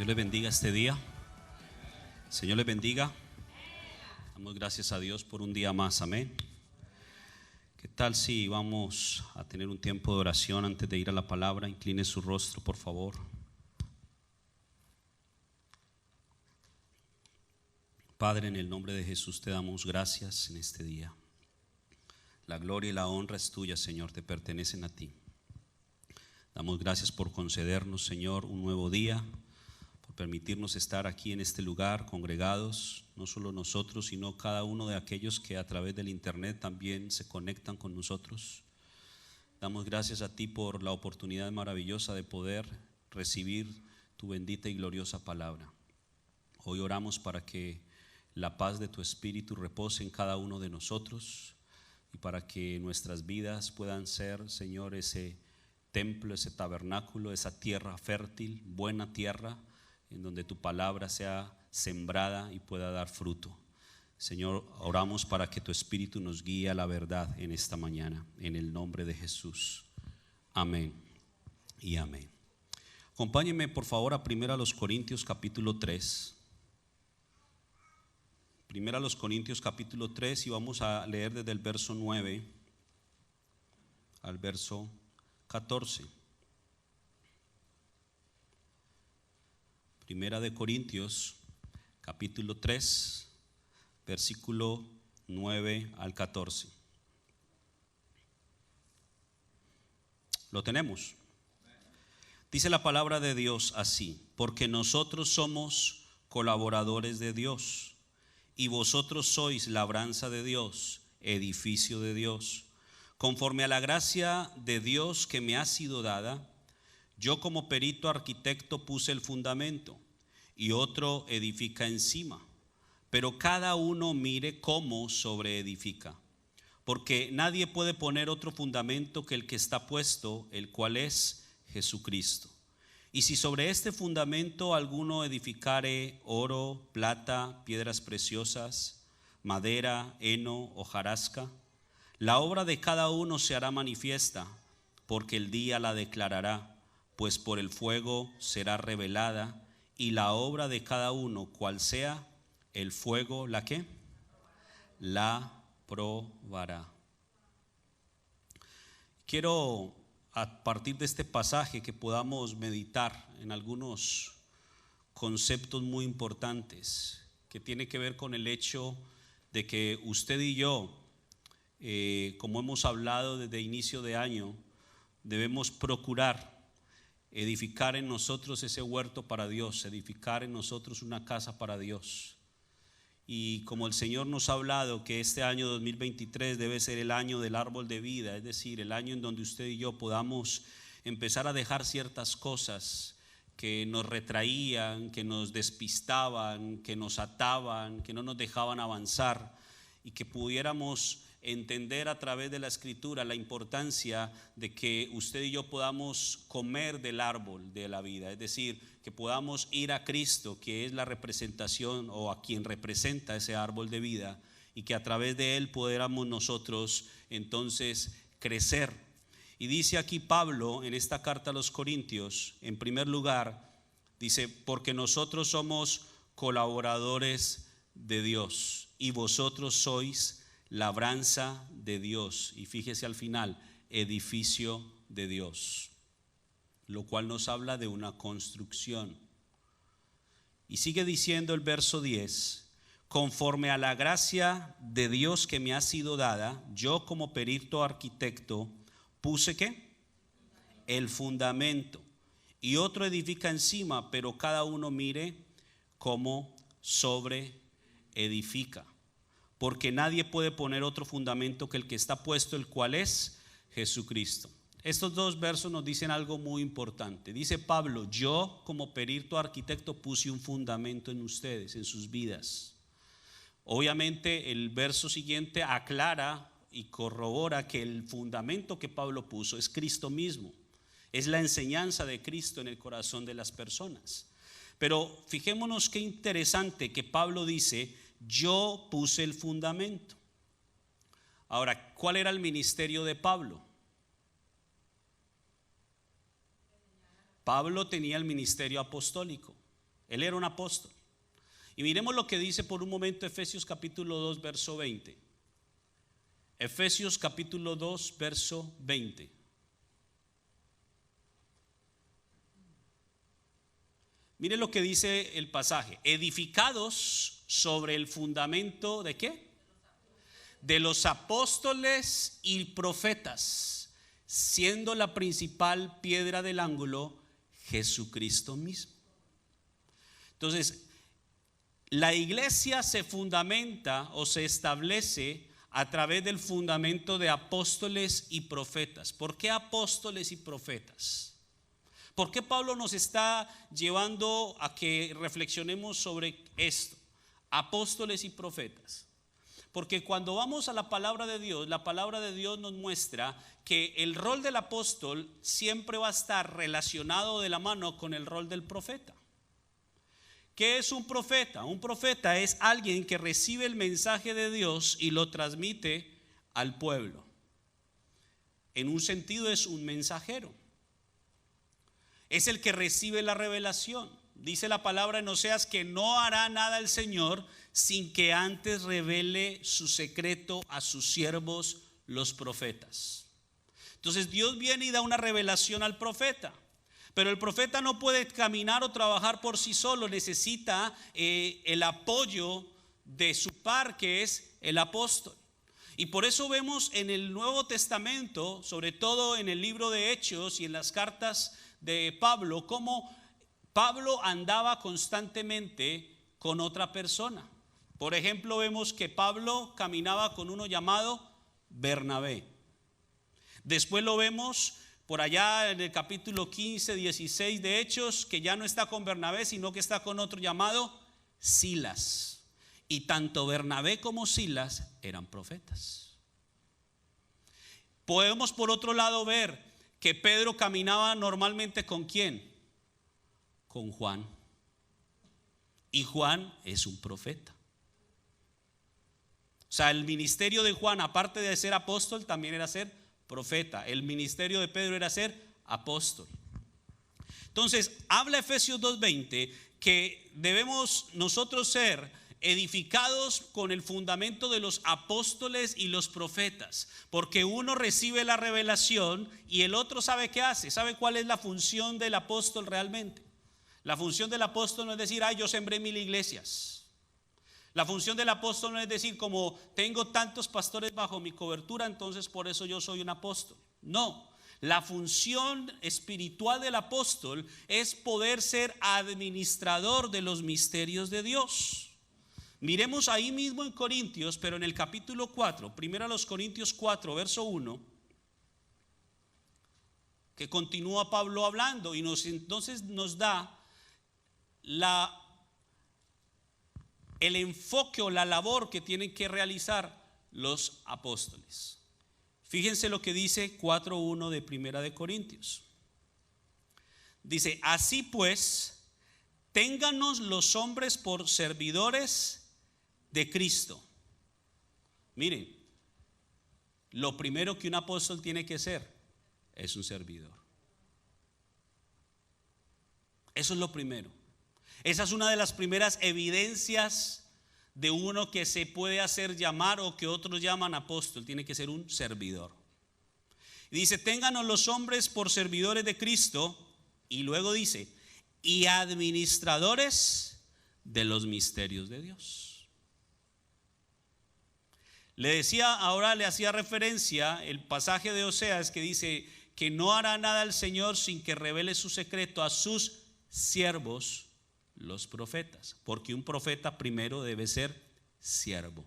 Dios les bendiga este día. Señor les bendiga. Damos gracias a Dios por un día más. Amén. ¿Qué tal si vamos a tener un tiempo de oración antes de ir a la palabra? Incline su rostro, por favor. Padre, en el nombre de Jesús te damos gracias en este día. La gloria y la honra es tuya, Señor, te pertenecen a ti. Damos gracias por concedernos, Señor, un nuevo día, por permitirnos estar aquí en este lugar congregados, no solo nosotros, sino cada uno de aquellos que a través del internet también se conectan con nosotros. Damos gracias a ti por la oportunidad maravillosa de poder recibir tu bendita y gloriosa palabra. Hoy oramos para que la paz de tu Espíritu repose en cada uno de nosotros y para que nuestras vidas puedan ser, Señor, ese templo, ese tabernáculo, esa tierra fértil, buena tierra, en donde tu palabra sea sembrada y pueda dar fruto. Señor, oramos para que tu Espíritu nos guíe a la verdad en esta mañana, en el nombre de Jesús. Amén y amén. Acompáñenme por favor a 1 Corintios capítulo 3. 1 Corintios capítulo 3 y vamos a leer desde el verso 9 al verso 14. Primera de Corintios capítulo 3 versículo 9 al 14. ¿Lo tenemos? Dice la palabra de Dios así: porque nosotros somos colaboradores de Dios y vosotros sois labranza de Dios, edificio de Dios. Conforme a la gracia de Dios que me ha sido dada, yo como perito arquitecto puse el fundamento y otro edifica encima, pero cada uno mire cómo sobreedifica, porque nadie puede poner otro fundamento que el que está puesto, el cual es Jesucristo. Y si sobre este fundamento alguno edificare oro, plata, piedras preciosas, madera, heno, hojarasca, la obra de cada uno se hará manifiesta, porque el día la declarará, pues por el fuego será revelada, y la obra de cada uno, cual sea, el fuego, ¿la qué? La probará. Quiero, a partir de este pasaje, que podamos meditar en algunos conceptos muy importantes que tienen que ver con el hecho de que usted y yo, como hemos hablado desde inicio de año, debemos procurar edificar en nosotros ese huerto para Dios, edificar en nosotros una casa para Dios. Y como el Señor nos ha hablado que este año 2023 debe ser el año del árbol de vida, es decir, el año en donde usted y yo podamos empezar a dejar ciertas cosas que nos retraían, que nos despistaban, que nos ataban, que no nos dejaban avanzar, y que pudiéramos entender a través de la Escritura la importancia de que usted y yo podamos comer del árbol de la vida, es decir, que podamos ir a Cristo, que es la representación o a quien representa ese árbol de vida, y que a través de él pudiéramos nosotros entonces crecer. Y dice aquí Pablo en esta carta a los Corintios, en primer lugar, dice: porque nosotros somos colaboradores de Dios y vosotros sois labranza de Dios, y fíjese al final, edificio de Dios, lo cual nos habla de una construcción. Y sigue diciendo el verso 10: conforme a la gracia de Dios que me ha sido dada, yo como perito arquitecto puse ¿qué? El fundamento, y otro edifica encima, pero cada uno mire cómo sobre edifica. Porque nadie puede poner otro fundamento que el que está puesto, el cual es Jesucristo. Estos dos versos nos dicen algo muy importante. Dice Pablo: yo como perito arquitecto puse un fundamento en ustedes, en sus vidas. Obviamente el verso siguiente aclara y corrobora que el fundamento que Pablo puso es Cristo mismo. Es la enseñanza de Cristo en el corazón de las personas. Pero fijémonos qué interesante que Pablo dice: yo puse el fundamento. Ahora, ¿cuál era el ministerio de Pablo? Pablo tenía el ministerio apostólico. Él era un apóstol. Y miremos lo que dice por un momento Efesios capítulo 2, verso 20. Efesios capítulo 2, verso 20. Mire lo que dice el pasaje: edificados sobre el fundamento ¿de qué? De los apóstoles y profetas, siendo la principal piedra del ángulo Jesucristo mismo. Entonces, la iglesia se fundamenta o se establece a través del fundamento de apóstoles y profetas. ¿Por qué apóstoles y profetas? ¿Por qué Pablo nos está llevando a que reflexionemos sobre esto? Apóstoles y profetas. Porque cuando vamos a la palabra de Dios, la palabra de Dios nos muestra que el rol del apóstol siempre va a estar relacionado de la mano con el rol del profeta. ¿Qué es un profeta? Un profeta es alguien que recibe el mensaje de Dios y lo transmite al pueblo. En un sentido es un mensajero. Es el que recibe la revelación. Dice la palabra en Oseas que no hará nada el Señor sin que antes revele su secreto a sus siervos los profetas. Entonces Dios viene y da una revelación al profeta. Pero el profeta no puede caminar o trabajar por sí solo, necesita el apoyo de su par, que es el apóstol. Y por eso vemos en el Nuevo Testamento, sobre todo en el libro de Hechos y en las cartas de Pablo, cómo Pablo andaba constantemente con otra persona. Por ejemplo, vemos que Pablo caminaba con uno llamado Bernabé. Después lo vemos por allá en el capítulo 15, 16 de Hechos, que ya no está con Bernabé, sino que está con otro llamado Silas. Y tanto Bernabé como Silas eran profetas. Podemos por otro lado ver que Pedro caminaba normalmente ¿con quién? Con Juan. Y Juan es un profeta. O sea, el ministerio de Juan, aparte de ser apóstol, también era ser profeta. El ministerio de Pedro era ser apóstol. Entonces, habla Efesios 2:20 que debemos nosotros ser edificados con el fundamento de los apóstoles y los profetas, porque uno recibe la revelación y el otro sabe qué hace. ¿Sabe cuál es la función del apóstol realmente? La función del apóstol no es decir, yo sembré 1000 iglesias. La función del apóstol no es decir, como tengo tantos pastores bajo mi cobertura, entonces por eso yo soy un apóstol. No, la función espiritual del apóstol es poder ser administrador de los misterios de Dios. Miremos ahí mismo en Corintios, pero en el capítulo 4, primero a los Corintios 4, verso 1, que continúa Pablo hablando y entonces nos da el enfoque o la labor que tienen que realizar los apóstoles. Fíjense lo que dice 4:1 de Primera de Corintios. Dice, así pues, ténganos los hombres por servidores de Cristo. Miren, lo primero que un apóstol tiene que ser es un servidor. Eso es lo primero. Esa es una de las primeras evidencias de uno que se puede hacer llamar o que otros llaman apóstol. Tiene que ser un servidor. Y dice, ténganos los hombres por servidores de Cristo. Y luego dice, y administradores de los misterios de Dios. Le decía, ahora le hacía referencia el pasaje de Oseas que dice que no hará nada el Señor sin que revele su secreto a sus siervos, los profetas, porque un profeta primero debe ser siervo.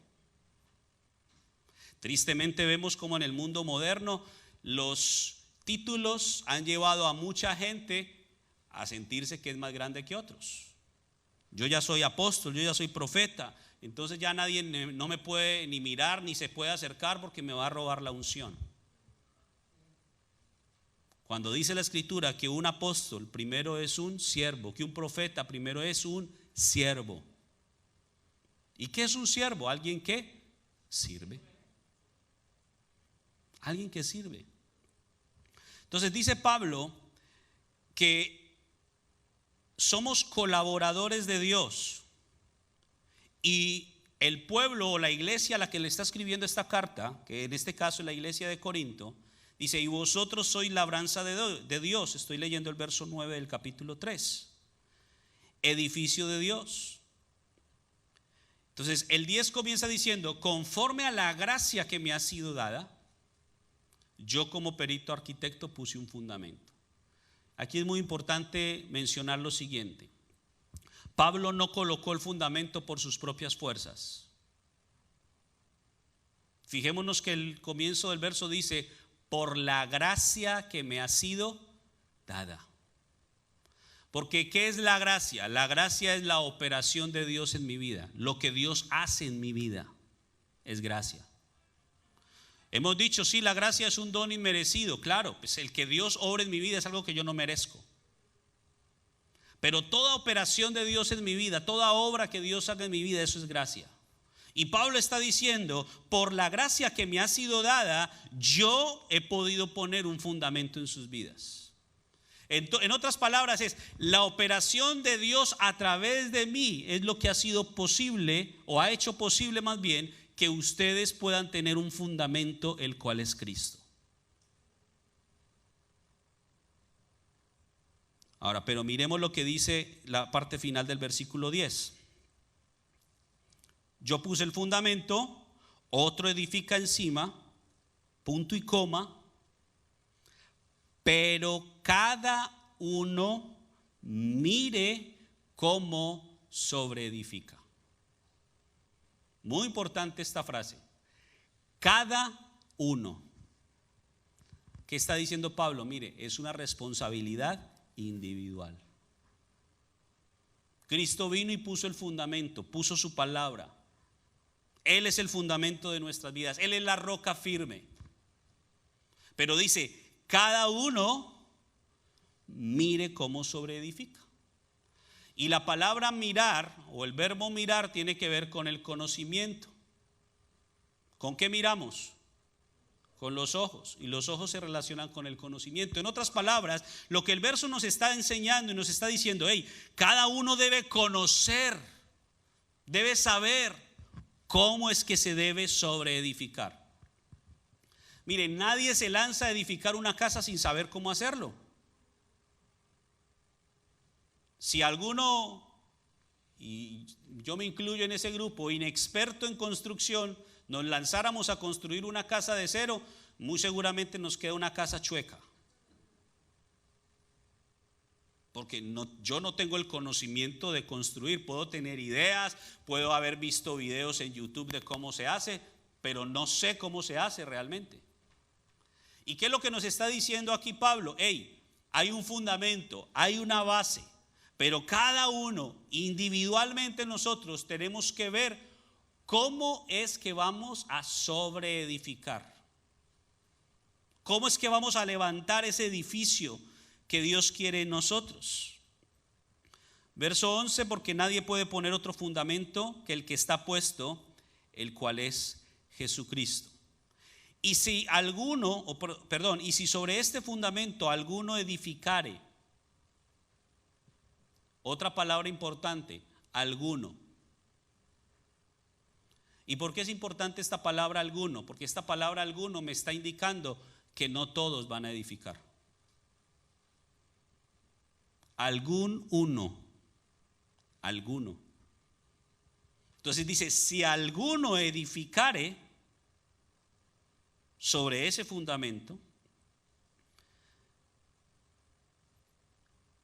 Tristemente vemos como en el mundo moderno los títulos han llevado a mucha gente a sentirse que es más grande que otros. Yo ya soy apóstol, yo ya soy profeta, entonces ya nadie no me puede ni mirar ni se puede acercar porque me va a robar la unción. Cuando dice la escritura que un apóstol primero es un siervo, que un profeta primero es un siervo. ¿Y qué es un siervo? Alguien que sirve. Alguien que sirve. Entonces dice Pablo que somos colaboradores de Dios. Y el pueblo o la iglesia a la que le está escribiendo esta carta, que en este caso es la iglesia de Corinto, dice: y vosotros sois labranza de Dios. Estoy leyendo el verso 9 del capítulo 3. Edificio de Dios. Entonces el 10 comienza diciendo: conforme a la gracia que me ha sido dada, yo como perito arquitecto puse un fundamento. Aquí es muy importante mencionar lo siguiente: Pablo no colocó el fundamento por sus propias fuerzas. Fijémonos que el comienzo del verso dice: por la gracia que me ha sido dada. Porque ¿qué es la gracia? La gracia es la operación de Dios en mi vida. Lo que Dios hace en mi vida es gracia. Hemos dicho, sí, la gracia es un don inmerecido. Claro, pues el que Dios obre en mi vida es algo que yo no merezco. Pero toda operación de Dios en mi vida, toda obra que Dios haga en mi vida, eso es gracia. Y Pablo está diciendo: por la gracia que me ha sido dada, yo he podido poner un fundamento en sus vidas. En otras palabras, es la operación de Dios a través de mí es lo que ha sido posible, o ha hecho posible más bien, que ustedes puedan tener un fundamento, el cual es Cristo. Ahora, pero miremos lo que dice la parte final del versículo 10. Yo puse el fundamento, otro edifica encima, punto y coma, pero cada uno mire cómo sobreedifica. Muy importante esta frase. Cada uno. ¿Qué está diciendo Pablo? Mire, es una responsabilidad individual. Cristo vino y puso el fundamento, puso su palabra. Él es el fundamento de nuestras vidas. Él es la roca firme. Pero dice: cada uno mire cómo sobreedifica. Y la palabra mirar, o el verbo mirar, tiene que ver con el conocimiento. ¿Con qué miramos? Con los ojos. Y los ojos se relacionan con el conocimiento. En otras palabras, lo que el verso nos está enseñando y nos está diciendo: hey, cada uno debe conocer, debe saber cómo es que se debe sobreedificar. Miren, nadie se lanza a edificar una casa sin saber cómo hacerlo. Si alguno, y yo me incluyo en ese grupo, inexperto en construcción, nos lanzáramos a construir una casa de cero, muy seguramente nos queda una casa chueca. Porque yo no tengo el conocimiento de construir. Puedo tener ideas, puedo haber visto videos en YouTube de cómo se hace, pero no sé cómo se hace realmente. ¿Y qué es lo que nos está diciendo aquí Pablo? Hey, hay un fundamento, hay una base, pero cada uno individualmente nosotros tenemos que ver cómo es que vamos a sobreedificar. ¿Cómo es que vamos a levantar ese edificio que Dios quiere en nosotros? Verso 11: porque nadie puede poner otro fundamento que el que está puesto, el cual es Jesucristo. Y si y si sobre este fundamento alguno edificare, otra palabra importante, alguno. ¿Y por qué es importante esta palabra alguno? Porque esta palabra alguno me está indicando que no todos van a edificar. Alguno. Entonces dice: si alguno edificare sobre ese fundamento,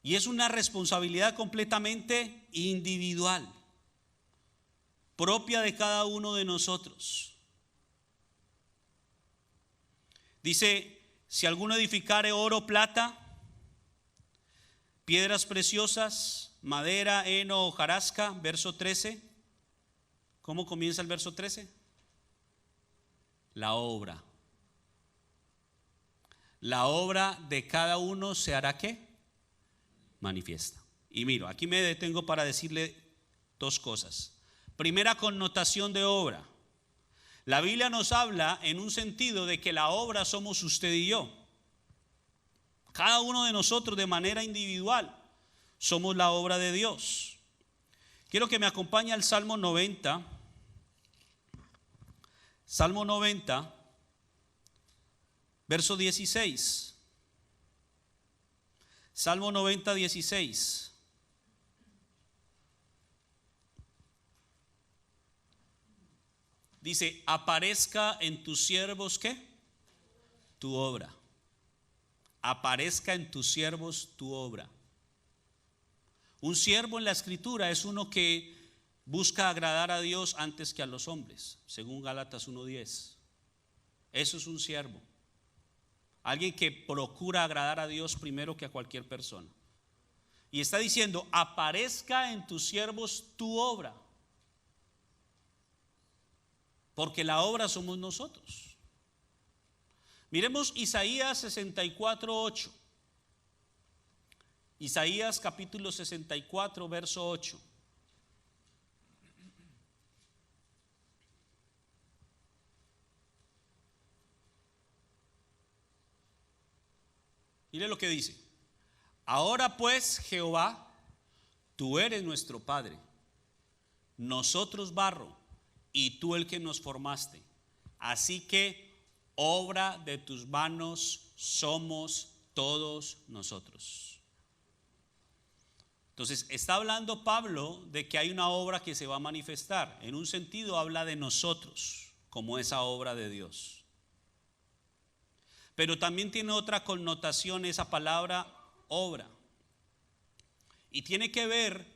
y es una responsabilidad completamente individual, propia de cada uno de nosotros. Dice: si alguno edificare oro, plata, piedras preciosas, madera, heno, hojarasca. Verso 13. ¿Cómo comienza el verso 13? La obra. La obra de cada uno se hará ¿qué? Manifiesta. Y miro, aquí me detengo para decirle dos cosas. Primera connotación de obra. La Biblia nos habla en un sentido de que la obra somos usted y yo. Cada uno de nosotros de manera individual somos la obra de Dios. Quiero que me acompañe al Salmo 90. Salmo 90, verso 16. Salmo 90, 16. Dice, aparezca en tus siervos, ¿qué? Tu obra. Aparezca en tus siervos tu obra. Un siervo en la escritura es uno que busca agradar a Dios antes que a los hombres, según Gálatas 1:10. Eso es un siervo. Alguien que procura agradar a Dios primero que a cualquier persona. Y está diciendo, aparezca en tus siervos tu obra. Porque la obra somos nosotros. Miremos Isaías 64:8. Isaías capítulo 64, verso 8. Mire lo que dice. Ahora pues, Jehová, tú eres nuestro Padre, nosotros barro, y tú el que nos formaste. Así que obra de tus manos somos todos nosotros. Entonces está hablando Pablo de que hay una obra que se va a manifestar. En un sentido habla de nosotros como esa obra de Dios. Pero también tiene otra connotación esa palabra obra. Y tiene que ver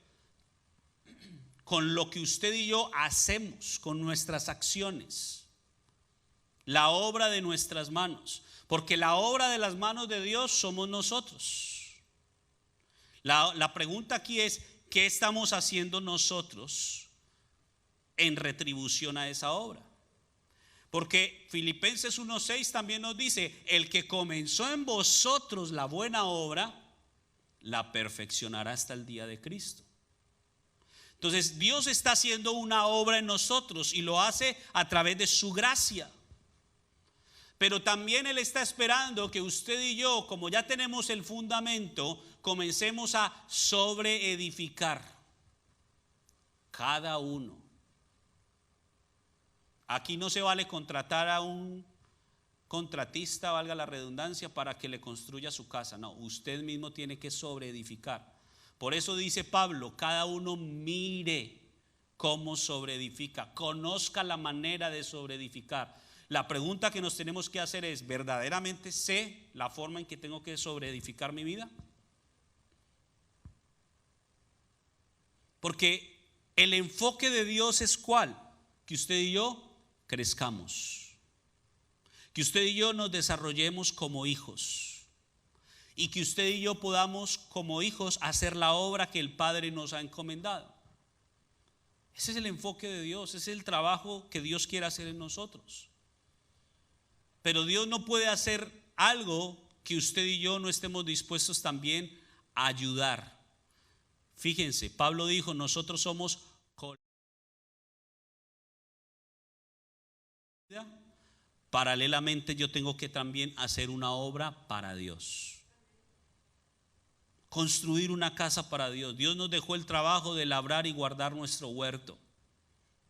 con lo que usted y yo hacemos, con nuestras acciones. La obra de nuestras manos. Porque la obra de las manos de Dios somos nosotros. La pregunta aquí es, ¿qué estamos haciendo nosotros en retribución a esa obra? Porque Filipenses 1:6 también nos dice, el que comenzó en vosotros la buena obra, la perfeccionará hasta el día de Cristo. Entonces Dios está haciendo una obra en nosotros y lo hace a través de su gracia. Pero también Él está esperando que usted y yo, como ya tenemos el fundamento, comencemos a sobreedificar cada uno. Aquí no se vale contratar a un contratista, valga la redundancia, para que le construya su casa. No, usted mismo tiene que sobreedificar. Por eso dice Pablo, cada uno mire cómo sobreedifica, conozca la manera de sobreedificar. La pregunta que nos tenemos que hacer es, ¿verdaderamente sé la forma en que tengo que sobreedificar mi vida? Porque el enfoque de Dios es ¿cuál? Que usted y yo crezcamos, que usted y yo nos desarrollemos como hijos y que usted y yo podamos como hijos hacer la obra que el Padre nos ha encomendado. Ese es el enfoque de Dios, ese es el trabajo que Dios quiere hacer en nosotros. Pero Dios no puede hacer algo que usted y yo no estemos dispuestos también a ayudar. Fíjense, Pablo dijo, nosotros somos paralelamente yo tengo que también hacer una obra para Dios, construir una casa para Dios. Dios nos dejó el trabajo de labrar y guardar nuestro huerto.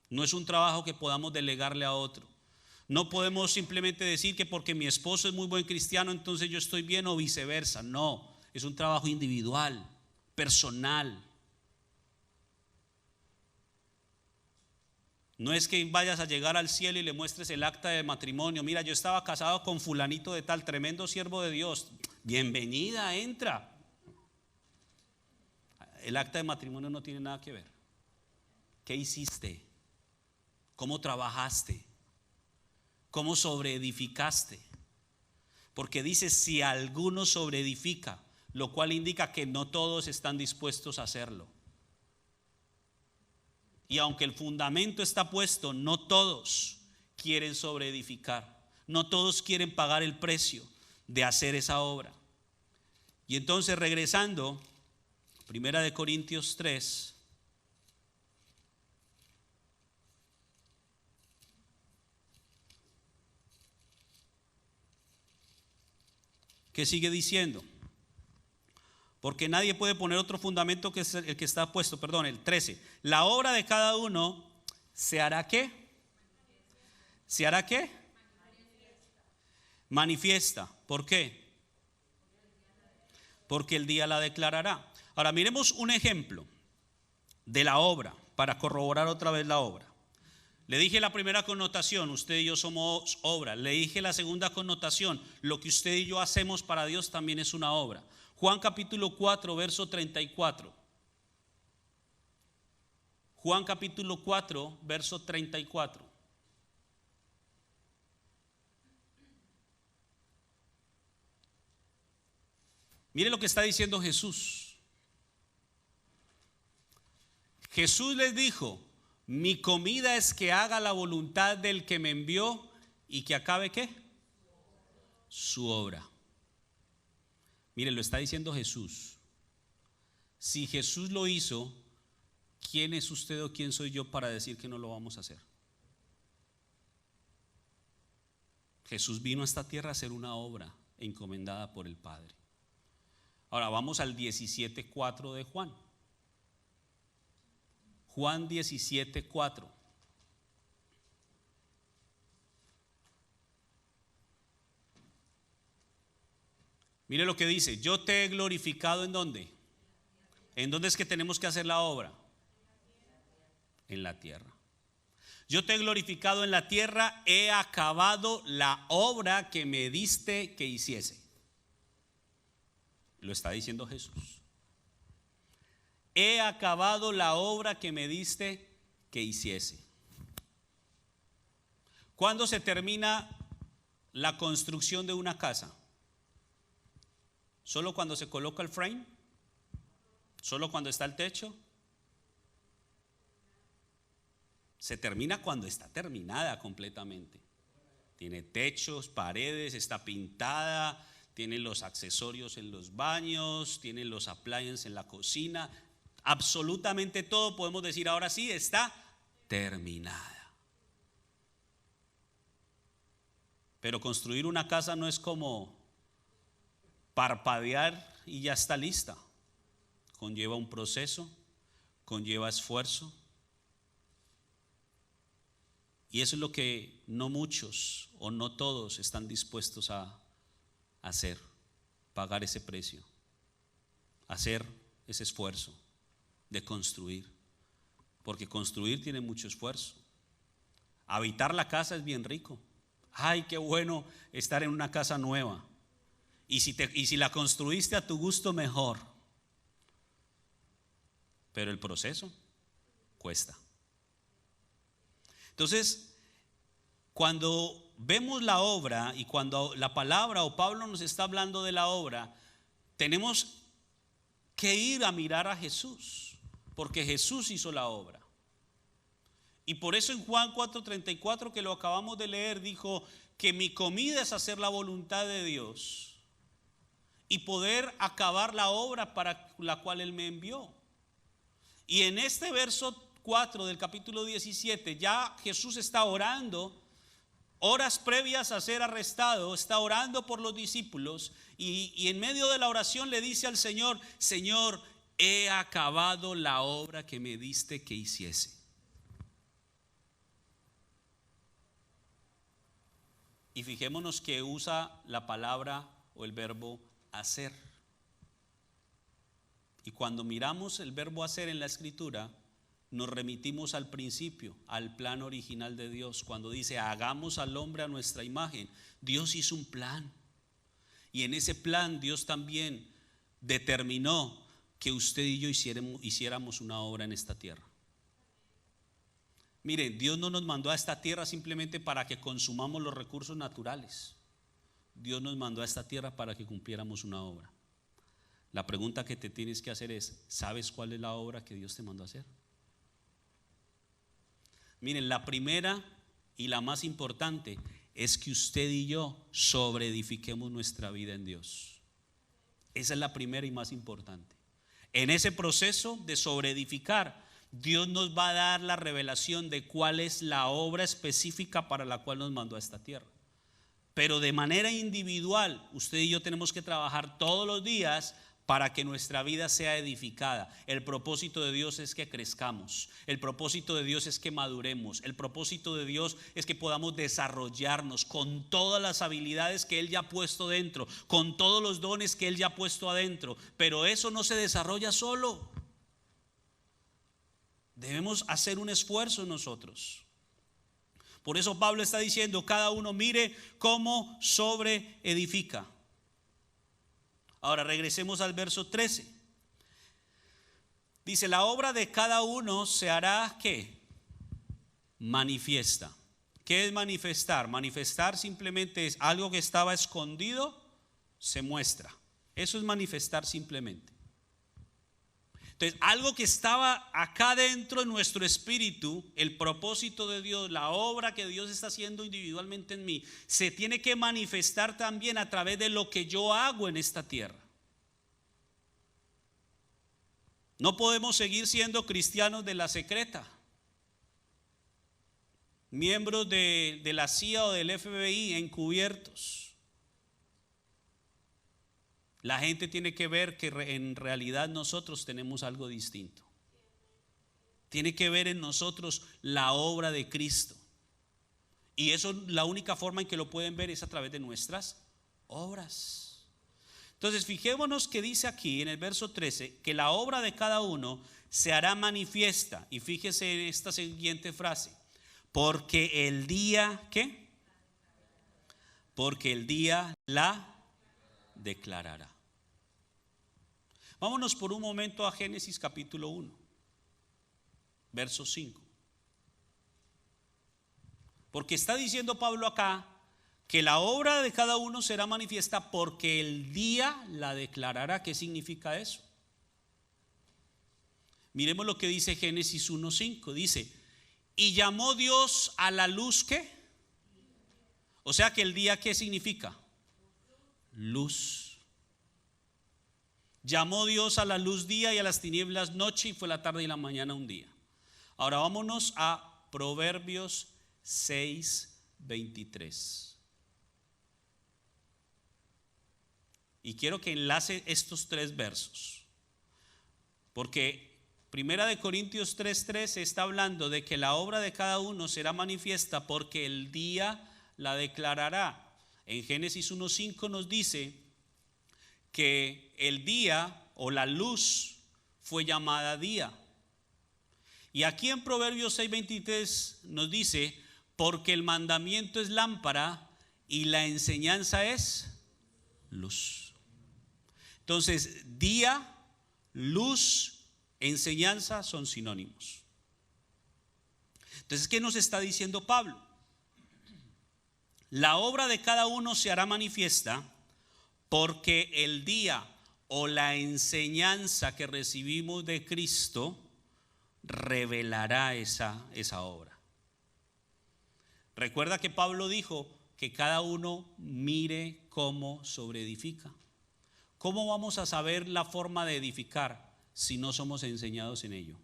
No es un trabajo que podamos delegarle a otro. No podemos simplemente decir que porque mi esposo es muy buen cristiano entonces yo estoy bien o viceversa. No, es un trabajo individual, personal. No es que vayas a llegar al cielo y le muestres el acta de matrimonio. Mira, yo estaba casado con fulanito de tal, tremendo siervo de Dios. Bienvenida, entra. El acta de matrimonio no tiene nada que ver. ¿Qué hiciste? ¿Cómo trabajaste? ¿Cómo sobreedificaste? Porque dice si alguno sobreedifica, lo cual indica que no todos están dispuestos a hacerlo. Y aunque el fundamento está puesto, no todos quieren sobreedificar. No todos quieren pagar el precio de hacer esa obra. Y entonces regresando, 1 Corintios 3. ¿Qué sigue diciendo? porque nadie puede poner otro fundamento que es el que está puesto. Perdón, el 13. La obra de cada uno se hará ¿qué? ¿Se hará qué? Manifiesta. ¿Por qué? Porque el día la declarará. Ahora miremos un ejemplo de la obra para corroborar otra vez la obra. Le dije la primera connotación, usted y yo somos obra. Le dije la segunda connotación, lo que usted y yo hacemos para Dios también es una obra. Juan capítulo 4, verso 34. Juan capítulo 4, verso 34. Mire lo que está diciendo Jesús. Jesús les dijo: mi comida es que haga la voluntad del que me envió y que acabe ¿qué? Su obra. Mire, lo está diciendo Jesús. Si Jesús lo hizo, ¿quién es usted o quién soy yo para decir que no lo vamos a hacer? Jesús vino a esta tierra a hacer una obra encomendada por el Padre. Ahora vamos al 17:4 de Juan. Juan 17:4. Mire lo que dice: yo te he glorificado ¿en dónde? ¿En dónde es que tenemos que hacer la obra? En la tierra. Yo te he glorificado en la tierra, he acabado la obra que me diste que hiciese. Lo está diciendo Jesús. He acabado la obra que me diste que hiciese. ¿Cuándo se termina la construcción de una casa? ¿Solo cuando se coloca el frame? ¿Solo cuando está el techo? Se termina cuando está terminada completamente. Tiene techos, paredes, está pintada, tiene los accesorios en los baños, tiene los appliances en la cocina. Absolutamente todo podemos decir ahora sí está terminada. Pero construir una casa no es como parpadear y ya está lista. Conlleva un proceso, conlleva esfuerzo. Y eso es lo que no muchos o no todos están dispuestos a hacer, pagar ese precio, hacer ese esfuerzo de construir, porque construir tiene mucho esfuerzo. Habitar la casa es bien rico. Ay, qué bueno estar en una casa nueva. Y si la construiste a tu gusto, mejor. Pero el proceso cuesta. Entonces, cuando vemos la obra y cuando la palabra o Pablo nos está hablando de la obra, tenemos que ir a mirar a Jesús, porque Jesús hizo la obra. Y por eso en Juan 4:34, que lo acabamos de leer, dijo que mi comida es hacer la voluntad de Dios y poder acabar la obra para la cual Él me envió. Y en este verso 4 del capítulo 17 ya Jesús está orando, horas previas a ser arrestado, está orando por los discípulos y en medio de la oración le dice al Señor: Señor, he acabado la obra que me diste que hiciese. Y fijémonos que usa la palabra o el verbo hacer. Y cuando miramos el verbo hacer en la escritura, nos remitimos al principio, al plan original de Dios. Cuando dice hagamos al hombre a nuestra imagen, Dios hizo un plan. Y en ese plan Dios también determinó que usted y yo hiciéramos una obra en esta tierra. Miren, Dios no nos mandó a esta tierra simplemente para que consumamos los recursos naturales. Dios nos mandó a esta tierra para que cumpliéramos una obra. La pregunta que te tienes que hacer es: ¿sabes cuál es la obra que Dios te mandó a hacer? Miren, la primera y la más importante es que usted y yo sobreedifiquemos nuestra vida en Dios. Esa es la primera y más importante. En ese proceso de sobreedificar, Dios nos va a dar la revelación de cuál es la obra específica para la cual nos mandó a esta tierra. Pero de manera individual, usted y yo tenemos que trabajar todos los días para que nuestra vida sea edificada. El propósito de Dios es que crezcamos. El propósito de Dios es que maduremos. El propósito de Dios es que podamos desarrollarnos con todas las habilidades que Él ya ha puesto dentro, con todos los dones que Él ya ha puesto adentro. Pero eso no se desarrolla solo. Debemos hacer un esfuerzo nosotros. Por eso Pablo está diciendo, cada uno mire cómo sobre edifica. Ahora regresemos al verso 13. Dice, la obra de cada uno se hará, ¿qué? Manifiesta. ¿Qué es manifestar? Manifestar simplemente es algo que estaba escondido, se muestra. Eso es manifestar simplemente. Entonces, algo que estaba acá dentro de nuestro espíritu, el propósito de Dios, la obra que Dios está haciendo individualmente en mí, se tiene que manifestar también a través de lo que yo hago en esta tierra. No podemos seguir siendo cristianos de la secreta, miembros de la CIA o del FBI encubiertos. La gente tiene que ver que en realidad nosotros tenemos algo distinto. Tiene que ver en nosotros la obra de Cristo. Y eso, la única forma en que lo pueden ver es a través de nuestras obras. Entonces fijémonos que dice aquí en el verso 13 que la obra de cada uno se hará manifiesta. Y fíjese en esta siguiente frase: porque el día, ¿qué? Porque el día la declarará. Vámonos por un momento a Génesis capítulo 1, verso 5. Porque está diciendo Pablo acá que la obra de cada uno será manifiesta porque el día la declarará. ¿Qué significa eso? Miremos lo que dice Génesis 1:5. Dice, y llamó Dios a la luz, ¿qué? O sea que el día, ¿qué significa? Luz. Llamó Dios a la luz día y a las tinieblas noche, y fue la tarde y la mañana un día. Ahora vámonos a Proverbios 6:23. Y quiero que enlace estos tres versos, porque Primera de Corintios 3:13 está hablando de que la obra de cada uno será manifiesta porque el día la declarará. En Génesis 1:5 nos dice que el día o la luz fue llamada día. Y aquí en Proverbios 6:23 nos dice, porque el mandamiento es lámpara y la enseñanza es luz. Entonces, día, luz, enseñanza son sinónimos. Entonces, ¿qué nos está diciendo Pablo? La obra de cada uno se hará manifiesta porque el día o la enseñanza que recibimos de Cristo revelará esa obra. Recuerda que Pablo dijo que cada uno mire cómo sobreedifica. ¿Cómo vamos a saber la forma de edificar si no somos enseñados en ello?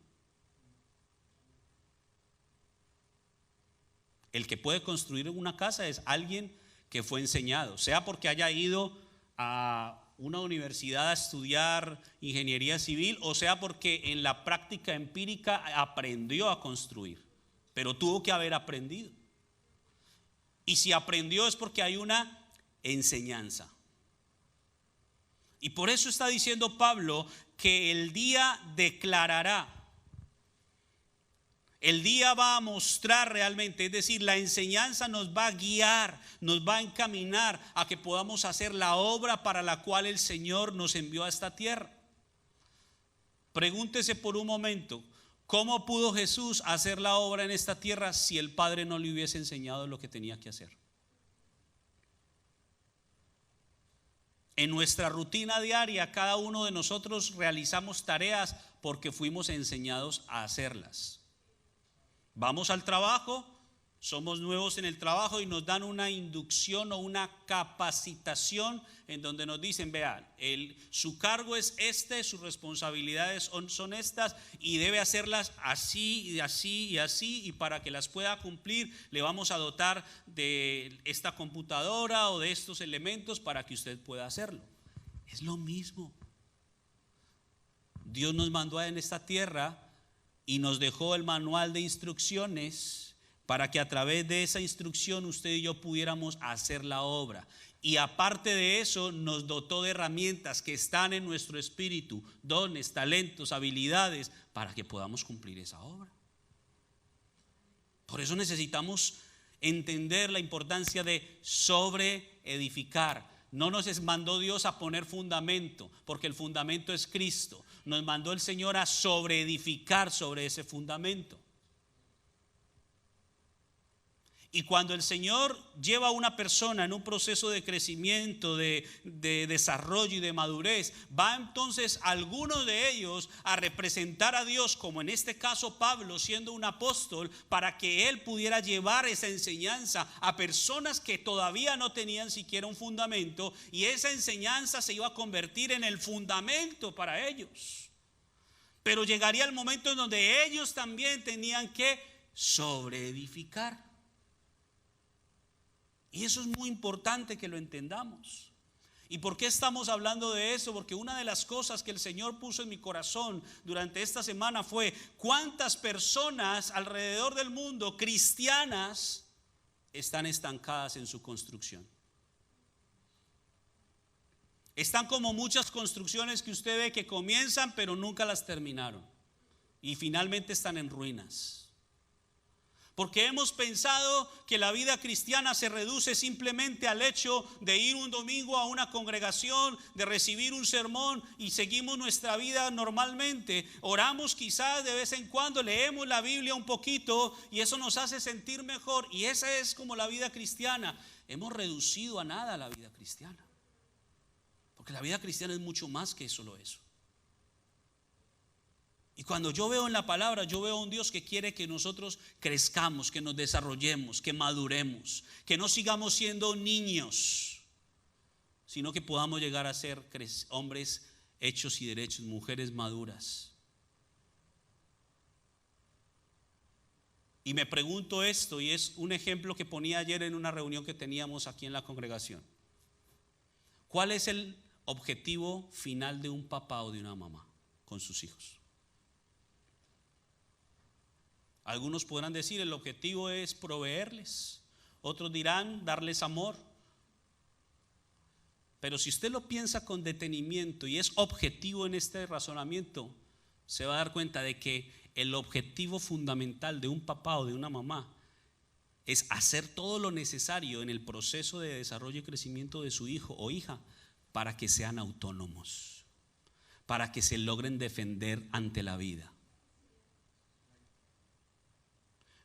El que puede construir una casa es alguien que fue enseñado, sea porque haya ido a una universidad a estudiar ingeniería civil, o sea porque en la práctica empírica aprendió a construir, pero tuvo que haber aprendido. Y si aprendió es porque hay una enseñanza. Y por eso está diciendo Pablo que el día declarará. El día va a mostrar realmente, es decir, la enseñanza nos va a guiar, nos va a encaminar a que podamos hacer la obra para la cual el Señor nos envió a esta tierra. Pregúntese por un momento, ¿cómo pudo Jesús hacer la obra en esta tierra si el Padre no le hubiese enseñado lo que tenía que hacer? En nuestra rutina diaria, cada uno de nosotros realizamos tareas porque fuimos enseñados a hacerlas. Vamos al trabajo, somos nuevos en el trabajo y nos dan una inducción o una capacitación en donde nos dicen, vean, su cargo es este, sus responsabilidades son estas y debe hacerlas así y así y así, y para que las pueda cumplir le vamos a dotar de esta computadora o de estos elementos para que usted pueda hacerlo. Es lo mismo. Dios nos mandó en esta tierra y nos dejó el manual de instrucciones para que a través de esa instrucción usted y yo pudiéramos hacer la obra. Y aparte de eso nos dotó de herramientas que están en nuestro espíritu, dones, talentos, habilidades, para que podamos cumplir esa obra. Por eso necesitamos entender la importancia de sobreedificar. No nos mandó Dios a poner fundamento, porque el fundamento es Cristo. Nos mandó el Señor a sobreedificar sobre ese fundamento. Y cuando el Señor lleva a una persona en un proceso de crecimiento, de desarrollo y de madurez, va entonces algunos de ellos a representar a Dios, como en este caso Pablo siendo un apóstol, para que él pudiera llevar esa enseñanza a personas que todavía no tenían siquiera un fundamento, y esa enseñanza se iba a convertir en el fundamento para ellos. Pero llegaría el momento en donde ellos también tenían que sobreedificar. Y eso es muy importante que lo entendamos. ¿Y por qué estamos hablando de eso? Porque una de las cosas que el Señor puso en mi corazón durante esta semana fue: ¿cuántas personas alrededor del mundo, cristianas, están estancadas en su construcción? Están como muchas construcciones que usted ve que comienzan pero nunca las terminaron, y finalmente están en ruinas. Porque hemos pensado que la vida cristiana se reduce simplemente al hecho de ir un domingo a una congregación, de recibir un sermón y seguimos nuestra vida normalmente. Oramos quizás de vez en cuando, leemos la Biblia un poquito y eso nos hace sentir mejor, y esa es como la vida cristiana. Hemos reducido a nada la vida cristiana, porque la vida cristiana es mucho más que solo eso. Y cuando yo veo en la palabra, yo veo a un Dios que quiere que nosotros crezcamos, que nos desarrollemos, que maduremos, que no sigamos siendo niños, sino que podamos llegar a ser hombres hechos y derechos, mujeres maduras. Y me pregunto esto, y es un ejemplo que ponía ayer en una reunión que teníamos aquí en la congregación: ¿cuál es el objetivo final de un papá o de una mamá con sus hijos? Algunos podrán decir el objetivo es proveerles, otros dirán darles amor. Pero si usted lo piensa con detenimiento y es objetivo en este razonamiento, se va a dar cuenta de que el objetivo fundamental de un papá o de una mamá es hacer todo lo necesario en el proceso de desarrollo y crecimiento de su hijo o hija para que sean autónomos, para que se logren defender ante la vida.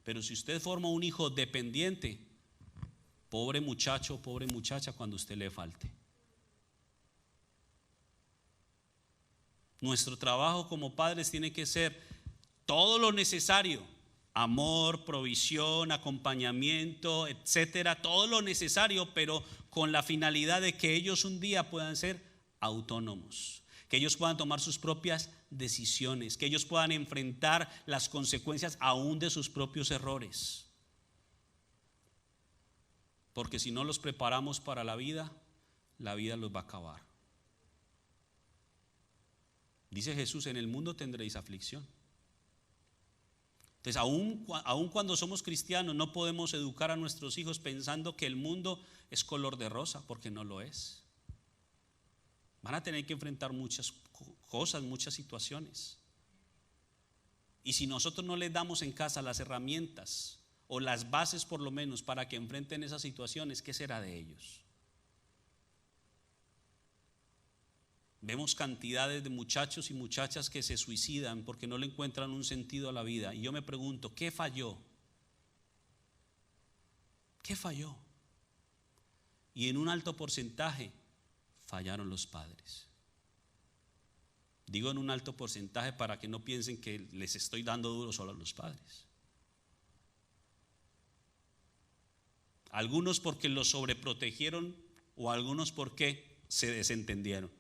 Pero si usted forma un hijo dependiente, pobre muchacho, pobre muchacha cuando usted le falte. Nuestro trabajo como padres tiene que ser todo lo necesario: amor, provisión, acompañamiento, etcétera, todo lo necesario, pero con la finalidad de que ellos un día puedan ser autónomos, que ellos puedan tomar sus propias decisiones, que ellos puedan enfrentar las consecuencias aún de sus propios errores. Porque si no los preparamos para la vida los va a acabar. Dice Jesús: en el mundo tendréis aflicción. Entonces, aún cuando somos cristianos, no podemos educar a nuestros hijos pensando que el mundo es color de rosa, porque no lo es. Van a tener que enfrentar muchas cosas, muchas situaciones. Y si nosotros no les damos en casa las herramientas o las bases por lo menos para que enfrenten esas situaciones, ¿qué será de ellos? Vemos cantidades de muchachos y muchachas que se suicidan porque no le encuentran un sentido a la vida. Y yo me pregunto, ¿qué falló? ¿Qué falló? Y en un alto porcentaje fallaron los padres. Digo en un alto porcentaje para que no piensen que les estoy dando duro solo a los padres. Algunos porque los sobreprotegieron, o algunos porque se desentendieron.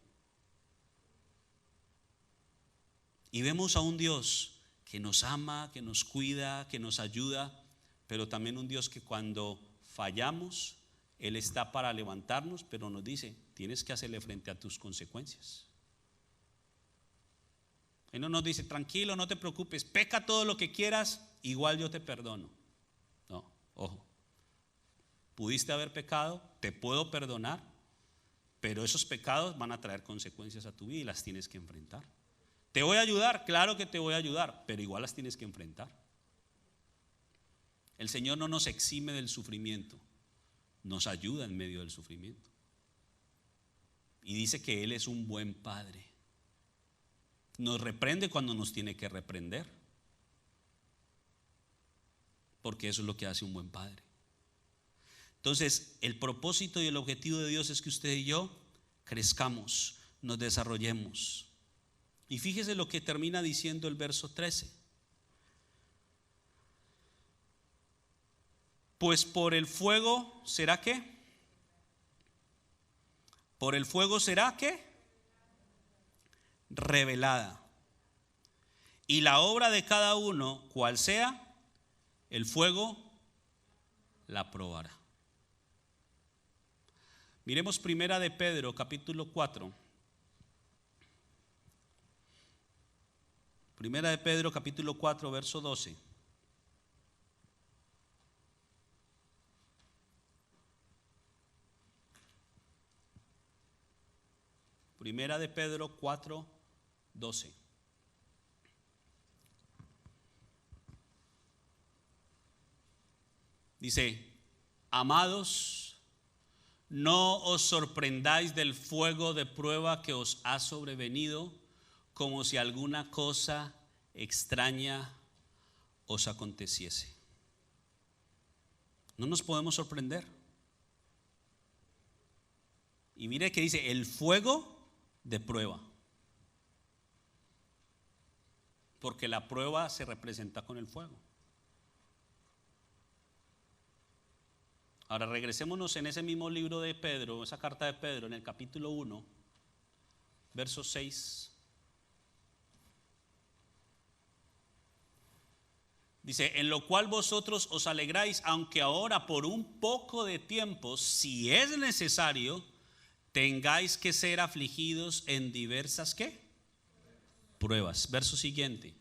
Y vemos a un Dios que nos ama, que nos cuida, que nos ayuda, pero también un Dios que cuando fallamos, Él está para levantarnos, pero nos dice: tienes que hacerle frente a tus consecuencias. Él no nos dice, tranquilo, no te preocupes, peca todo lo que quieras, igual yo te perdono. No, ojo. Pudiste haber pecado, te puedo perdonar, pero esos pecados van a traer consecuencias a tu vida y las tienes que enfrentar. ¿Te voy a ayudar? Claro que te voy a ayudar, pero igual las tienes que enfrentar. El Señor no nos exime del sufrimiento, nos ayuda en medio del sufrimiento. Y dice que Él es un buen padre. Nos reprende cuando nos tiene que reprender, porque eso es lo que hace un buen padre. Entonces, el propósito y el objetivo de Dios es que usted y yo crezcamos, nos desarrollemos. Y fíjese lo que termina diciendo el verso 13. Pues por el fuego será ¿qué? Por el fuego será ¿qué? Revelada. Y la obra de cada uno, cual sea, el fuego la probará. Miremos primera de Pedro, capítulo 4. Primera de Pedro, capítulo 4, verso 12. Primera de Pedro 4, 12. Dice, amados, no os sorprendáis del fuego de prueba que os ha sobrevenido, como si alguna cosa extraña os aconteciese. No nos podemos sorprender. Y mire que dice, el fuego de prueba. Porque la prueba se representa con el fuego. Ahora regresémonos en ese mismo libro de Pedro, esa carta de Pedro, en el capítulo 1, verso 6. Dice, en lo cual vosotros os alegráis, aunque ahora por un poco de tiempo, si es necesario, tengáis que ser afligidos en diversas ¿qué? Pruebas. Verso siguiente.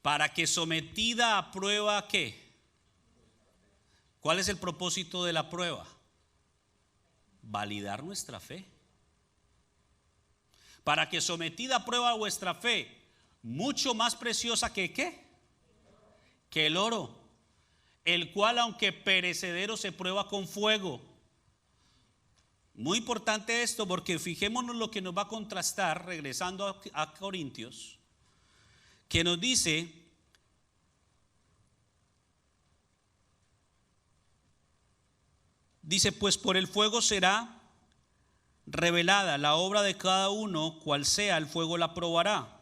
Para que sometida a prueba ¿qué? ¿Cuál es el propósito de la prueba? Validar nuestra fe. Para que sometida a prueba vuestra fe, mucho más preciosa que ¿qué? Que el oro, el cual aunque perecedero se prueba con fuego. Muy importante esto, porque fijémonos lo que nos va a contrastar, regresando a Corintios, que nos dice, pues por el fuego será revelada la obra de cada uno, cual sea, el fuego la probará.